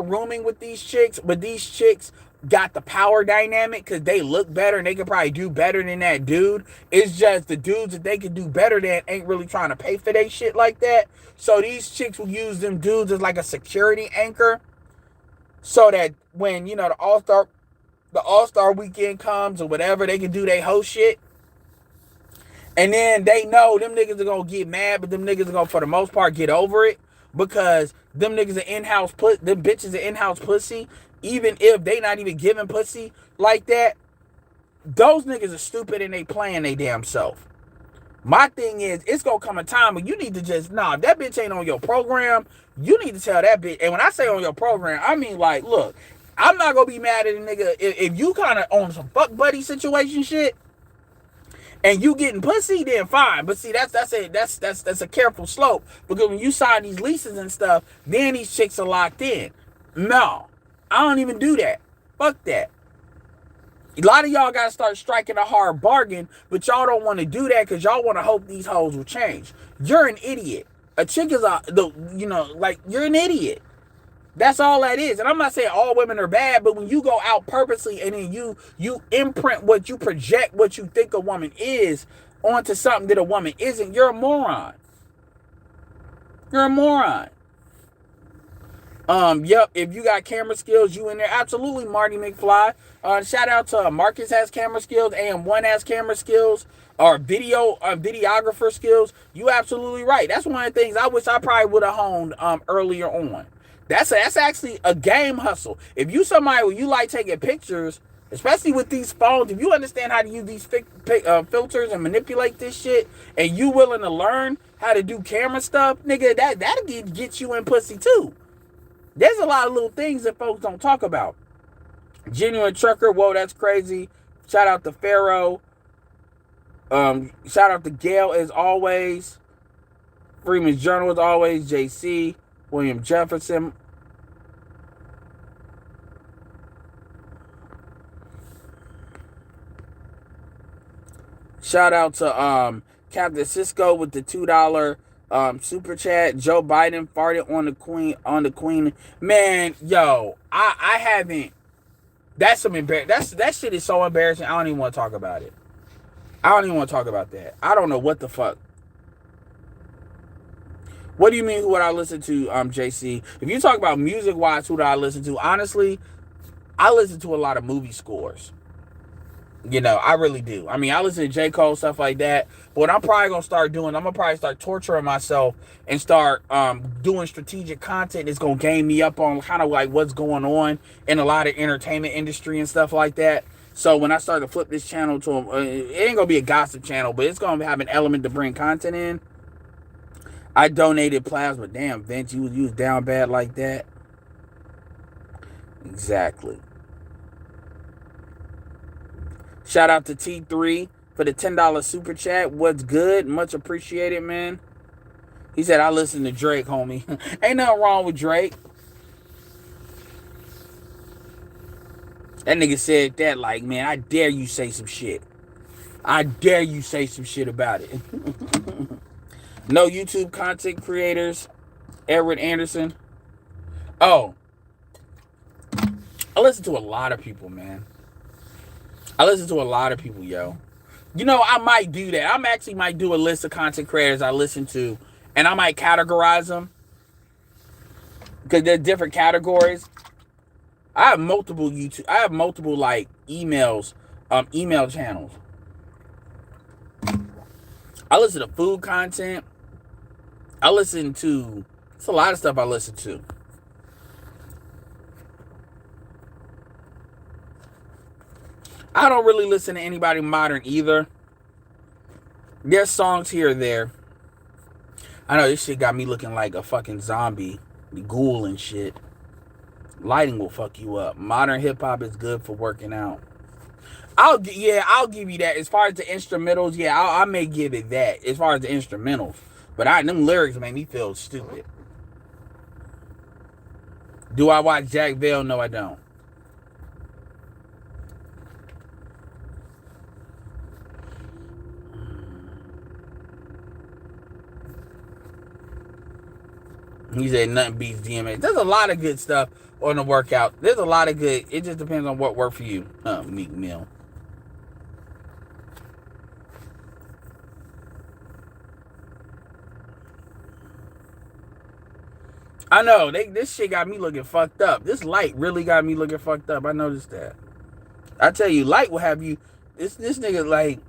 rooming with these chicks, but these chicks got the power dynamic because they look better and they can probably do better than that dude. It's just the dudes that they can do better than ain't really trying to pay for their shit like that. So these chicks will use them dudes as like a security anchor. So that when, the All-Star weekend comes or whatever, they can do their whole shit. And then they know them niggas are going to get mad, but them niggas are going to, for the most part, get over it. Because them niggas are in-house them bitches are in-house pussy. Even if they not even giving pussy like that, those niggas are stupid and they playing they damn self. My thing is, it's going to come a time when you need to just, if that bitch ain't on your program, you need to tell that bitch. And when I say on your program, I mean, like, look, I'm not going to be mad at a nigga if you kind of on some fuck buddy situation shit and you getting pussy, then fine. But see, that's a careful slope, because when you sign these leases and stuff, then these chicks are locked in. No, I don't even do that. Fuck that. A lot of y'all got to start striking a hard bargain, but y'all don't want to do that because y'all want to hope these hoes will change. You're an idiot. A chick is you're an idiot. That's all that is. And I'm not saying all women are bad, but when you go out purposely and then you imprint what you project, what you think a woman is onto something that a woman isn't, you're a moron. You're a moron. Yep, if you got camera skills, you in there. Absolutely, Marty McFly. Shout out to Marcus has camera skills, AM1 has camera skills, or videographer skills. You absolutely right. That's one of the things I wish I probably would have honed earlier on. That's actually a game hustle. If you somebody where you like taking pictures, especially with these phones, if you understand how to use these filters and manipulate this shit, and you willing to learn how to do camera stuff, nigga, that'll get you in pussy too. There's a lot of little things that folks don't talk about. Genuine Trucker, whoa, that's crazy. Shout out to Pharaoh. Shout out to Gail as always. Freeman's Journal as always. JC. William Jefferson. Shout out to Captain Cisco with the $2 super chat. Joe Biden farted on the queen. Man, yo, I haven't. That's some that shit is so embarrassing. I don't even want to talk about it. I don't even want to talk about that. I don't know what the fuck. What do you mean? Who would I listen to, JC? If you talk about music wise, who do I listen to? Honestly, I listen to a lot of movie scores. You know, I really do. I mean, I listen to J. Cole, stuff like that. But what I'm probably going to start doing, I'm going to probably start torturing myself and start doing strategic content that's going to game me up on kind of like what's going on in a lot of entertainment industry and stuff like that. So when I start to flip this channel to it ain't going to be a gossip channel, but it's going to have an element to bring content in. I donated plasma. Damn, Vince, you was down bad like that? Exactly. Shout out to T3 for the $10 super chat. What's good? Much appreciated, man. He said, I listen to Drake, homie. Ain't nothing wrong with Drake. That nigga said that like, man, I dare you say some shit. I dare you say some shit about it. No YouTube content creators. Edward Anderson. Oh. I listen to a lot of people, man. I listen to a lot of people, yo. You know, I might do that. I actually might do a list of content creators I listen to, and I might categorize them because they're different categories. I have multiple YouTube. I have multiple like email channels. I listen to food content. I listen to. It's a lot of stuff I listen to. I don't really listen to anybody modern either. There's songs here or there. I know this shit got me looking like a fucking zombie. The ghoul and shit. Lighting will fuck you up. Modern hip hop is good for working out. I'll give you that. As far as the instrumentals, yeah, I may give it that. As far as the instrumentals. But them lyrics make me feel stupid. Do I watch Jack Vale? No, I don't. He said nothing beats DMX. There's a lot of good stuff on the workout. There's a lot of good. It just depends on what worked for you. Meek Mill. I know. This shit got me looking fucked up. This light really got me looking fucked up. I noticed that. I tell you, light will have you. This nigga like.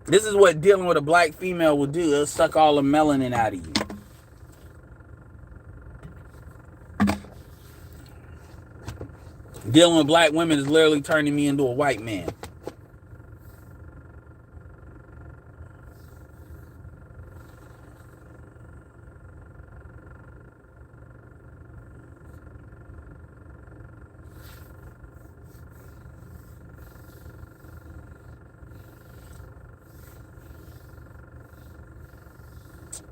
This is what dealing with a black female will do. It'll suck all the melanin out of you. Dealing with black women is literally turning me into a white man.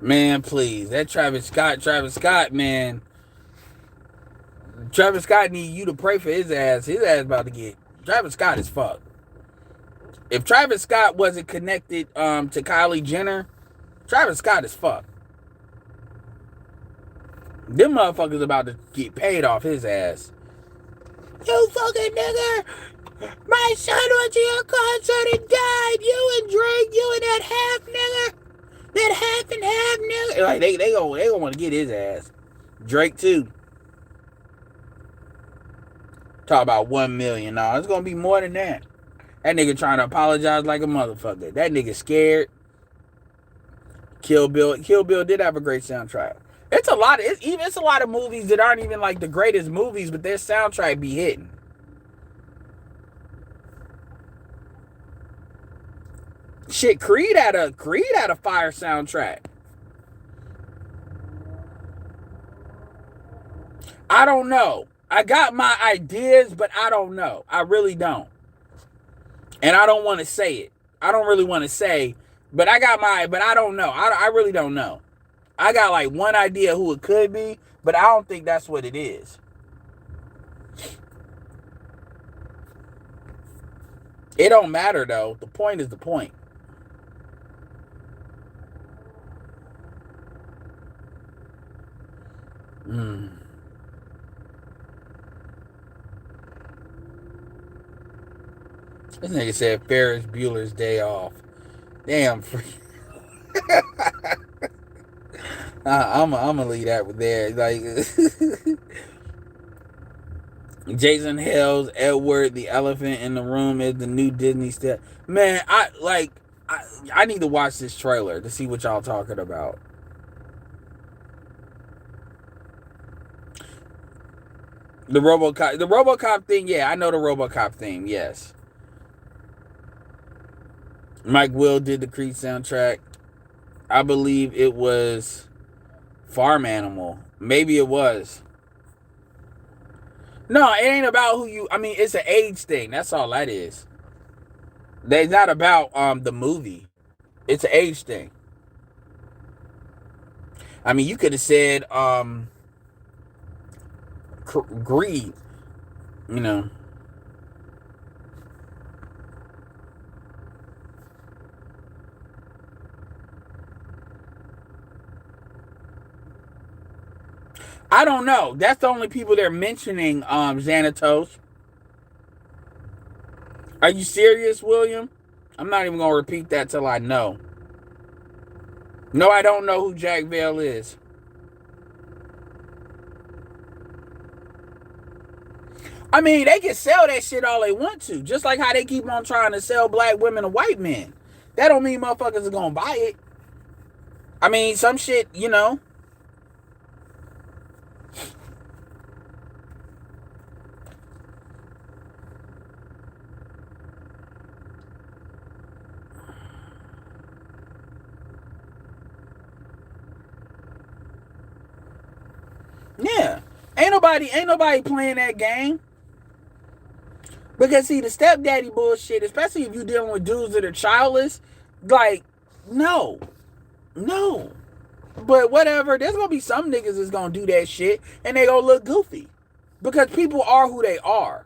Man, please. That Travis Scott, man. Travis Scott need you to pray for his ass. His ass about to get. Travis Scott is fucked. If Travis Scott wasn't connected to Kylie Jenner, Travis Scott is fucked. Them motherfuckers about to get paid off his ass. You fucking nigga! My son went to your concert and died. You and Drake, you and that half nigga, that half and half nigga. Like they gonna want to get his ass. Drake too. Talk about 1 million. No, it's gonna be more than that. That nigga trying to apologize like a motherfucker. That nigga scared. Kill Bill did have a great soundtrack. It's a lot of movies that aren't even like the greatest movies, but their soundtrack be hitting. Shit, Creed had a fire soundtrack. I don't know. I got my ideas, but I don't know. I really don't. And I don't want to say it. I don't really want to say, but I don't know. I really don't know. I got like one idea who it could be, but I don't think that's what it is. It don't matter though. The point is the point. This nigga said Ferris Bueller's Day Off. Damn. I'm gonna leave that there. Like Jason Hale's Edward the Elephant in the Room is the new Disney stuff. Man, I need to watch this trailer to see what y'all talking about. The RoboCop thing, yeah, I know the RoboCop theme, yes. Mike Will did the Creed soundtrack. I believe it was Farm Animal. Maybe it was. No, it ain't about who you... I mean, it's an age thing. That's all that is. It's not about the movie. It's an age thing. I mean, you could have said Greed. You know. I don't know. That's the only people they're mentioning, Xanatos. Are you serious, William? I'm not even going to repeat that till I know. No, I don't know who Jack Vale is. I mean, they can sell that shit all they want to. Just like how they keep on trying to sell black women to white men. That don't mean motherfuckers are going to buy it. I mean, some shit, you know. Yeah. Ain't nobody playing that game. Because see, the stepdaddy bullshit, especially if you're dealing with dudes that are childless, like, no. But whatever, there's gonna be some niggas that's gonna do that shit and they gonna look goofy. Because people are who they are.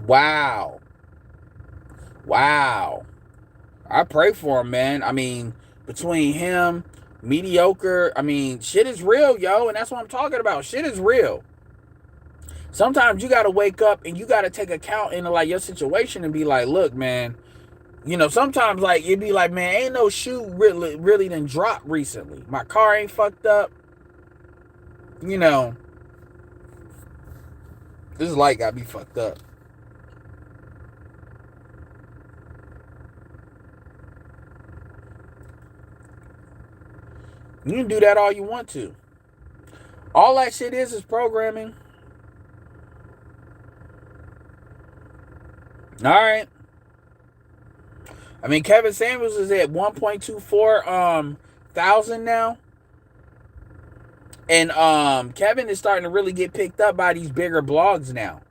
Wow. I pray for him, man. I mean, between him, mediocre, I mean, shit is real, yo, and that's what I'm talking about. Shit is real. Sometimes you gotta wake up and you gotta take account into like your situation and be like, look, man, you know, sometimes like you'd be like, man, ain't no shoe really done dropped recently. My car ain't fucked up. You know, this light gotta be fucked up. You can do that all you want to. All that shit is programming. All right. I mean, Kevin Samuels is at 1.24 thousand now. And Kevin is starting to really get picked up by these bigger blogs now.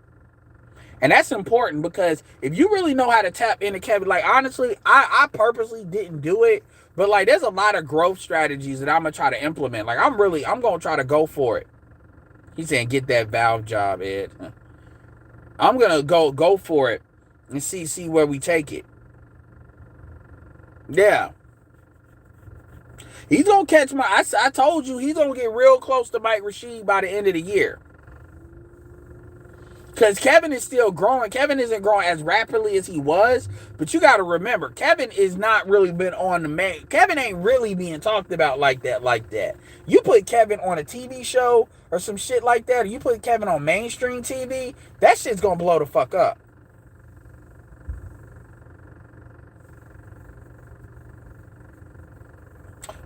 And that's important because if you really know how to tap into Kevin, like honestly, I purposely didn't do it. But like there's a lot of growth strategies that I'm gonna try to implement. Like I'm gonna try to go for it. He's saying get that Valve job, Ed. I'm gonna go for it and see where we take it. Yeah. He's gonna catch I told you he's gonna get real close to Mike Rashid by the end of the year. Because Kevin is still growing. Kevin isn't growing as rapidly as he was. But you got to remember, Kevin is not really been on the main. Kevin ain't really being talked about like that. You put Kevin on a TV show or some shit like that, or you put Kevin on mainstream TV, that shit's going to blow the fuck up.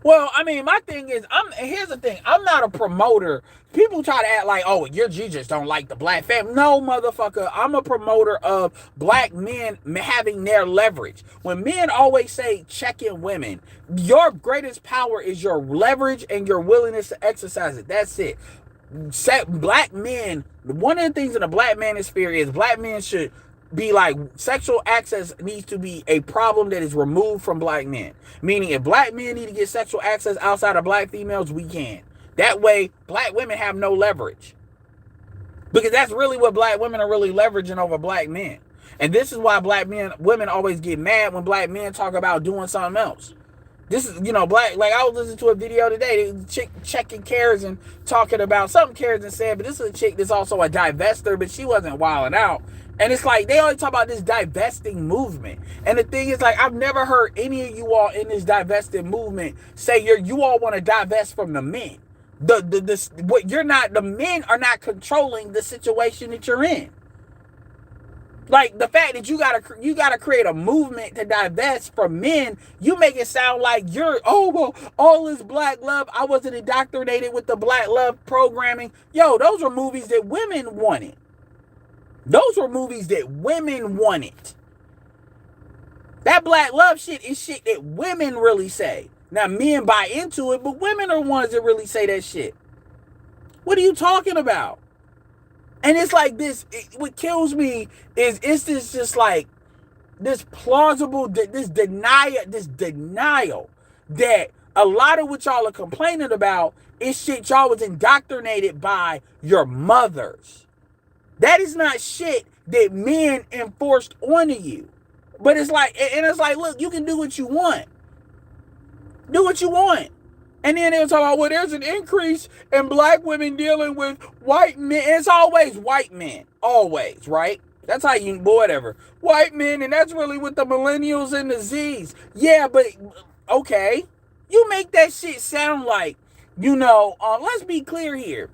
Well, I mean, my thing is, here's the thing. I'm not a promoter. People try to act like, oh, you just don't like the black family. No, motherfucker. I'm a promoter of black men having their leverage. When men always say check in women, your greatest power is your leverage and your willingness to exercise it. That's it. Black men, one of the things in the black manosphere is black men should be like, sexual access needs to be a problem that is removed from black men. Meaning, if black men need to get sexual access outside of black females, we can. That way, black women have no leverage. Because that's really what black women are really leveraging over black men. And this is why women always get mad when black men talk about doing something else. This is, black, like I was listening to a video today, the chick checking Cares and talking about something Cares and said, but this is a chick that's also a divester, but she wasn't wilding out. And it's like, they always talk about this divesting movement. And the thing is, like, I've never heard any of you all in this divesting movement say you all want to divest from the men. The men are not controlling the situation that you're in. Like, the fact that you gotta create a movement to divest from men, you make it sound like all this black love. I wasn't indoctrinated with the black love programming. Yo, those were movies that women wanted. Those were movies that women wanted. That black love shit is shit that women really say. Now, men buy into it, but women are ones that really say that shit. What are you talking about? And it's like this, what kills me is it's this just like this plausible, this denial that a lot of what y'all are complaining about is shit y'all was indoctrinated by your mothers. That is not shit that men enforced onto you. But it's like, look, you can do what you want. Do what you want. And then they'll talk about, well, there's an increase in black women dealing with white men. It's always white men. Always, right? That's how whatever. White men, and that's really with the millennials and the Zs. Yeah, but, okay. You make that shit sound like, let's be clear here.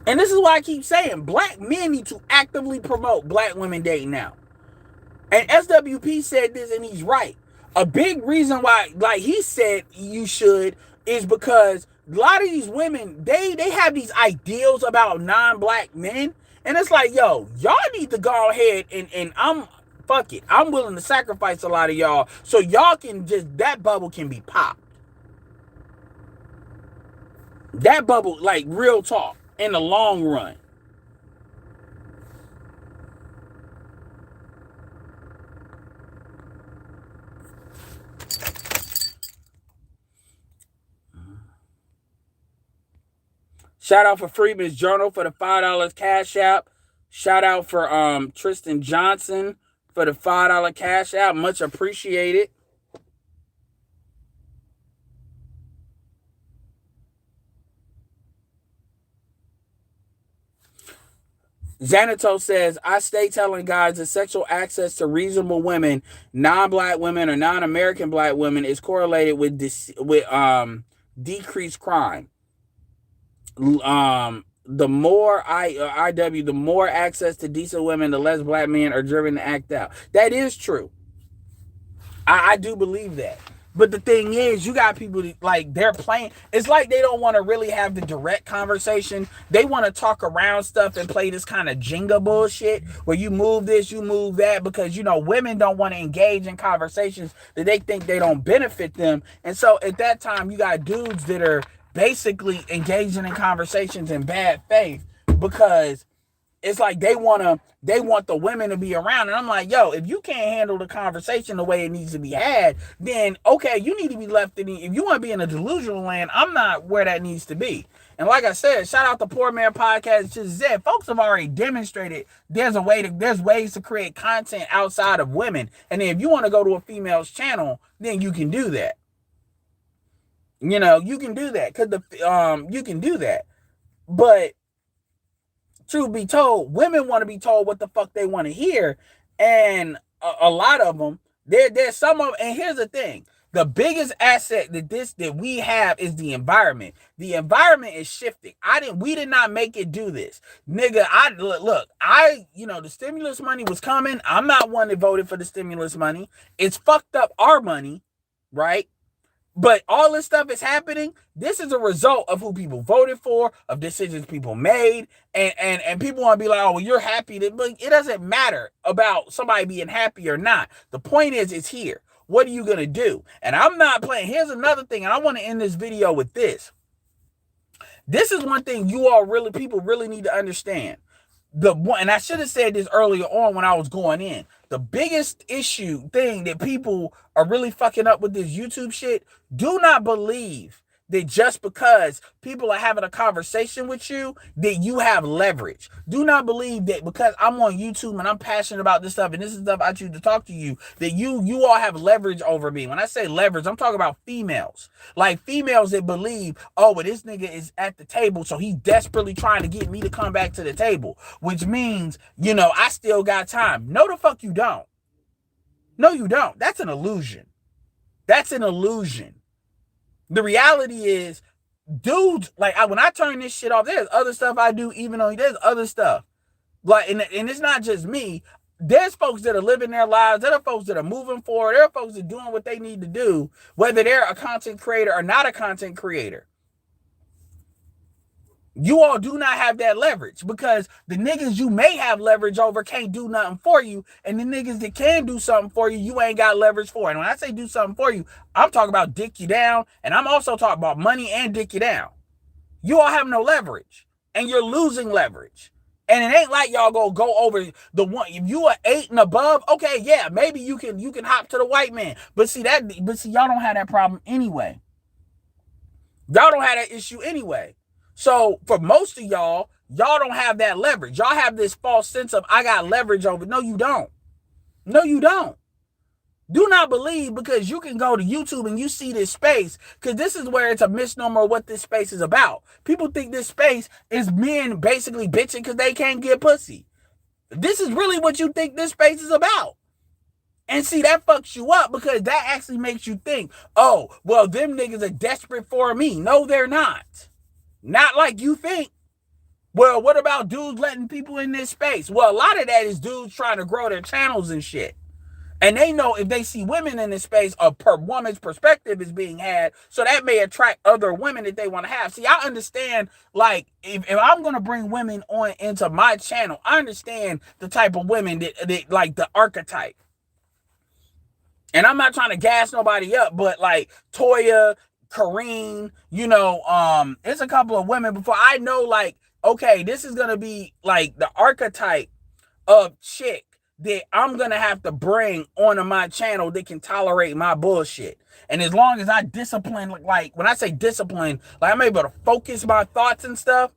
And this is why I keep saying, black men need to actively promote black women dating now. And SWP said this, and he's right. A big reason why, like he said you should, is because a lot of these women, they have these ideals about non-black men. And it's like, yo, y'all need to go ahead and I'm willing to sacrifice a lot of y'all so y'all can that bubble can be popped. That bubble, like, real talk, in the long run. Shout out for Freeman's Journal for the $5 Cash App. Shout out for Tristan Johnson for the $5 Cash App. Much appreciated. Xanato says, I stay telling guys that sexual access to reasonable women, non-black women or non-American black women, is correlated with decreased crime. The more IW, the more access to decent women, the less black men are driven to act out. That is true. I do believe that. But the thing is, you got people that, like, they're playing. It's like they don't want to really have the direct conversation. They want to talk around stuff and play this kind of Jenga bullshit where you move this, you move that, because, women don't want to engage in conversations that they think they don't benefit them. And so at that time, you got dudes that are basically engaging in conversations in bad faith because it's like they want the women to be around. And I'm like, yo, if you can't handle the conversation the way it needs to be had, then okay, you need to be left in if you want to be in a delusional land, I'm not where that needs to be. And like I said, shout out to Poor Man Podcast. Just said, folks have already demonstrated there's ways to create content outside of women. And then if you want to go to a female's channel, then you can do that. You know, you can do that because you can do that. But truth be told, women want to be told what the fuck they want to hear, and a lot of them, there's some of. And here's the thing: the biggest asset that we have is the environment. The environment is shifting. We did not make it do this, nigga. The stimulus money was coming. I'm not one that voted for the stimulus money. It's fucked up our money, right? But all this stuff is happening. This is a result of who people voted for, of decisions people made, and people want to be like, "Oh, well, you're happy." But it doesn't matter about somebody being happy or not. The point is, it's here. What are you gonna do? And I'm not playing. Here's another thing, and I want to end this video with this. This is one thing people really need to understand. And I should have said this earlier on when I was going in. The biggest thing that people are really fucking up with this YouTube shit, do not believe that just because people are having a conversation with you, that you have leverage. Do not believe that because I'm on YouTube and I'm passionate about this stuff and this is stuff I choose to talk to you, that you all have leverage over me. When I say leverage, I'm talking about females. Like females that believe, oh, well, this nigga is at the table, so he's desperately trying to get me to come back to the table, which means, I still got time. No, the fuck you don't. No, you don't. That's an illusion. That's an illusion. The reality is, dudes, like when I turn this shit off, there's other stuff I do, even though there's other stuff. Like, and it's not just me. There's folks that are living their lives. There are folks that are moving forward. There are folks that are doing what they need to do, whether they're a content creator or not a content creator. You all do not have that leverage because the niggas you may have leverage over can't do nothing for you. And the niggas that can do something for you, you ain't got leverage for. And when I say do something for you, I'm talking about dick you down. And I'm also talking about money and dick you down. You all have no leverage and you're losing leverage. And it ain't like y'all go over the one. If you are 8 and above, okay, yeah, maybe you can hop to the white man. But see, y'all don't have that problem anyway. Y'all don't have that issue anyway. So for most of y'all don't have that leverage. Y'all have this false sense of I got leverage over. No, you don't. No, you don't. Do not believe because you can go to YouTube and you see this space, because this is where it's a misnomer of what this space is about. People think this space is men basically bitching because they can't get pussy. This is really what you think this space is about. And see, that fucks you up because that actually makes you think, oh, well, them niggas are desperate for me. No, they're not. Not like you think. Well, what about dudes letting people in this space? Well, a lot of that is dudes trying to grow their channels and shit. And they know if they see women in this space, a woman's perspective is being had. So that may attract other women that they want to have. See, I understand, like, if I'm going to bring women on into my channel, I understand the type of women that like the archetype. And I'm not trying to gas nobody up, but like Toya, Kareem, it's a couple of women before I know, like, okay, this is going to be like the archetype of chick that I'm going to have to bring onto my channel that can tolerate my bullshit. And as long as I discipline, like when I say discipline, like I'm able to focus my thoughts and stuff,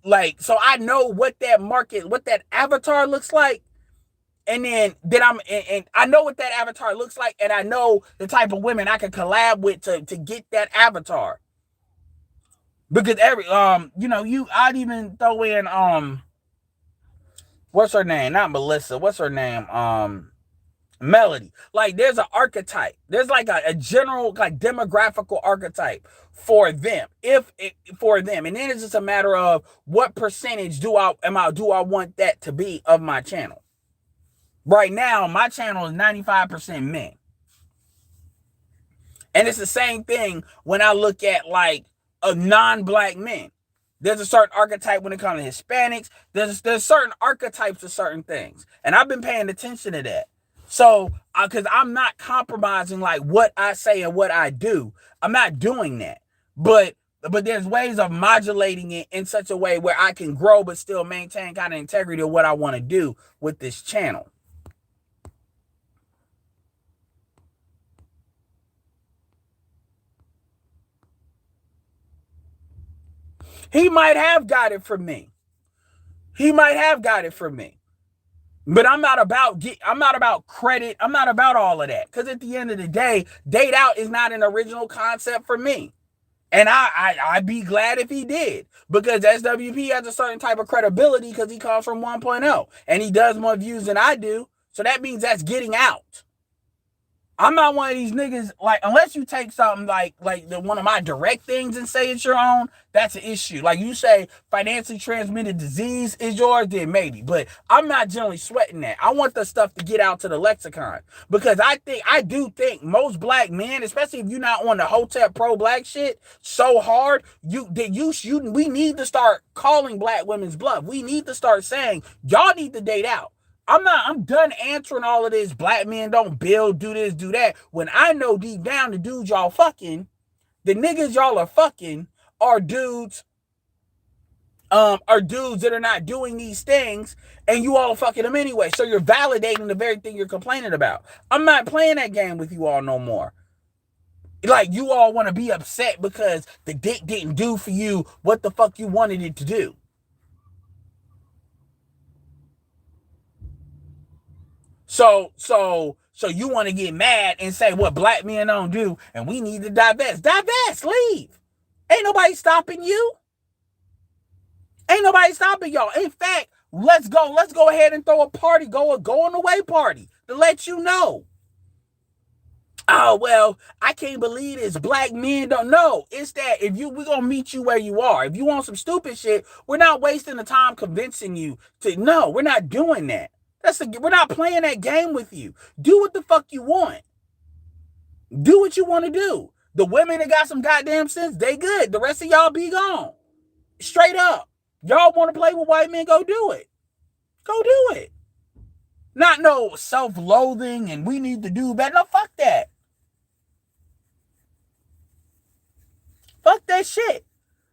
like, so I know what that avatar looks like. And then and I know what that avatar looks like, and I know the type of women I can collab with to get that avatar. Because I'd even throw in what's her name? Not Melissa. What's her name? Melody. Like there's an archetype. There's like a general like demographical archetype for them. For them. And then it's just a matter of what percentage do I want that to be of my channel. Right now, my channel is 95% men. And it's the same thing when I look at like a non-black men. There's a certain archetype when it comes to Hispanics. There's certain archetypes of certain things. And I've been paying attention to that. So, because I'm not compromising like what I say and what I do. I'm not doing that. But there's ways of modulating it in such a way where I can grow but still maintain kind of integrity of what I want to do with this channel. He might have got it from me. But I'm not about credit. I'm not about all of that. Because at the end of the day, date out is not an original concept for me. And I'd be glad if he did, because SWP has a certain type of credibility because he comes from 1.0 and he does more views than I do. So that means that's getting out. I'm not one of these niggas, like, unless you take something like one of my direct things and say it's your own, that's an issue. Like you say financially transmitted disease is yours, then maybe. But I'm not generally sweating that. I want the stuff to get out to the lexicon. Because I do think most black men, especially if you're not on the Hotep pro black shit so hard, we need to start calling black women's bluff. We need to start saying, y'all need to date out. I'm done answering all of this. Black men don't build, do this, do that. When I know deep down the dudes y'all fucking, the niggas y'all are fucking are dudes, that are not doing these things, and you all are fucking them anyway. So you're validating the very thing you're complaining about. I'm not playing that game with you all no more. Like, you all want to be upset because the dick didn't do for you what the fuck you wanted it to do. So you want to get mad and say what black men don't do, and we need to divest. Divest, leave. Ain't nobody stopping you. Ain't nobody stopping y'all. In fact, let's go ahead and throw a party, go on away party to let you know. Oh, well, I can't believe this. Black men don't know. It's that we're gonna meet you where you are. If you want some stupid shit, we're not wasting the time convincing you to no, we're not doing that. We're not playing that game with you. Do what the fuck you want. Do what you want to do. The women that got some goddamn sense, they good. The rest of y'all be gone. Straight up. Y'all want to play with white men, go do it. Go do it. Not no self-loathing and we need to do better. No, fuck that. Fuck that shit.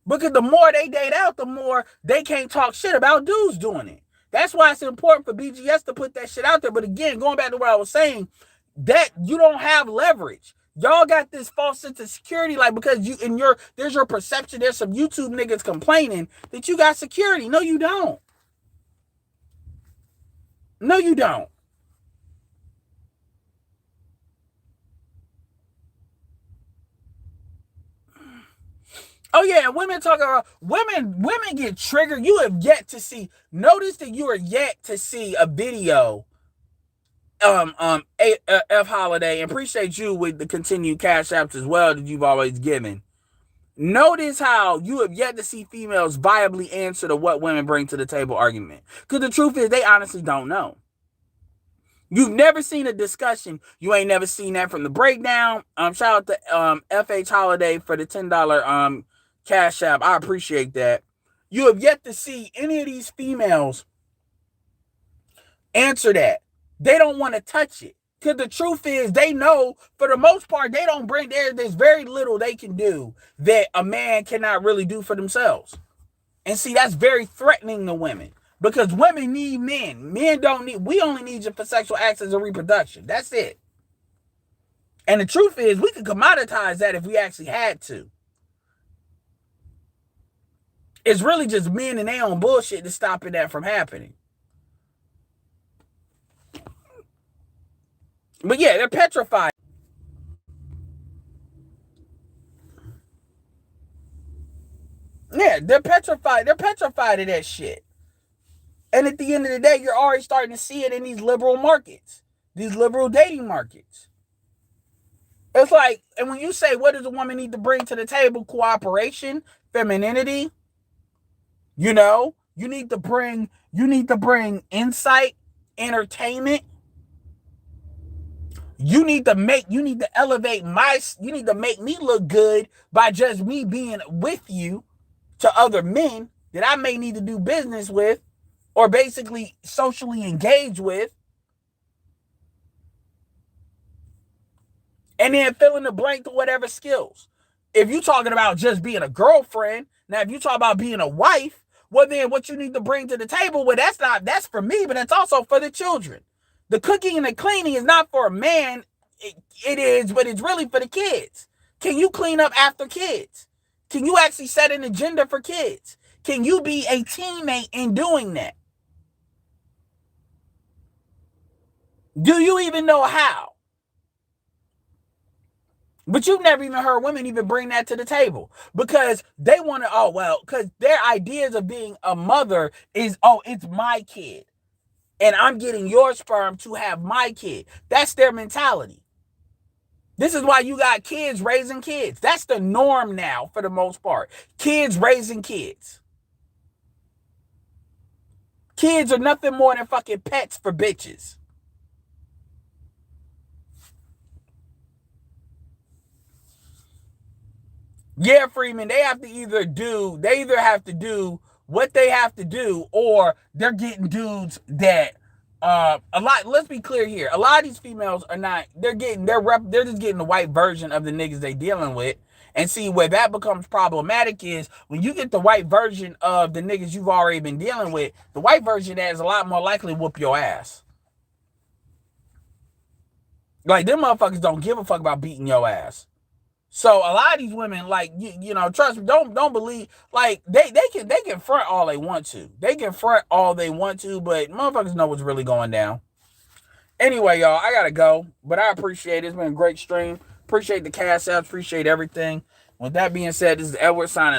Because the more they date out, the more they can't talk shit about dudes doing it. That's why it's important for BGS to put that shit out there. But again, going back to what I was saying, that you don't have leverage. Y'all got this false sense of security, like because there's your perception. There's some YouTube niggas complaining that you got security. No, you don't. No, you don't. Oh yeah, women talk about women get triggered. You have yet to see. Notice that you are yet to see a video. F Holiday, and appreciate you with the continued cash apps as well that you've always given. Notice how you have yet to see females viably answer the what women bring to the table argument. Because the truth is, they honestly don't know. You've never seen a discussion. You ain't never seen that from the breakdown. Shout out to FH Holiday for the $10 cash app. I appreciate that. You have yet to see any of these females answer that. They don't want to touch it. Because the truth is, they know, for the most part, they don't bring there's very little they can do that a man cannot really do for themselves. And see, that's very threatening to women. Because women need men. Men don't need, we only need you for sexual access and reproduction. That's it. And the truth is, we could commoditize that if we actually had to. It's really just men and their own bullshit that's stopping that from happening. But yeah, they're petrified. Yeah, they're petrified. They're petrified of that shit. And at the end of the day, you're already starting to see it in these liberal markets, these liberal dating markets. It's like, and when you say, what does a woman need to bring to the table? Cooperation, femininity. You know, you need to bring insight, entertainment. You need to elevate you need to make me look good by just me being with you to other men that I may need to do business with or basically socially engage with. And then fill in the blank to whatever skills. If you're talking about just being a girlfriend, now if you talk about being a wife, well then what you need to bring to the table, well that's for me, but that's also for the children. The cooking and the cleaning is not for a man. It is, but it's really for the kids. Can you clean up after kids? Can you actually set an agenda for kids? Can you be a teammate in doing that? Do you even know how? But you've never even heard women even bring that to the table because they want to, oh, well, because their ideas of being a mother is, oh, it's my kid. And I'm getting your sperm to have my kid. That's their mentality. This is why you got kids raising kids. That's the norm now for the most part. Kids raising kids. Kids are nothing more than fucking pets for bitches. Yeah, Freeman, they either have to do what they have to do, or they're getting dudes that a lot, let's be clear here. A lot of these females are not, they're just getting the white version of the niggas they dealing with. And see where that becomes problematic is when you get the white version of the niggas you've already been dealing with, the white version that is a lot more likely to whoop your ass. Like, them motherfuckers don't give a fuck about beating your ass. So a lot of these women, like, you know, trust me, don't believe, like, they can front all they want to. They can front all they want to, but motherfuckers know what's really going down. Anyway, y'all, I gotta go, but I appreciate it. It's been a great stream. Appreciate the cash apps, appreciate everything. With that being said, this is Edward signing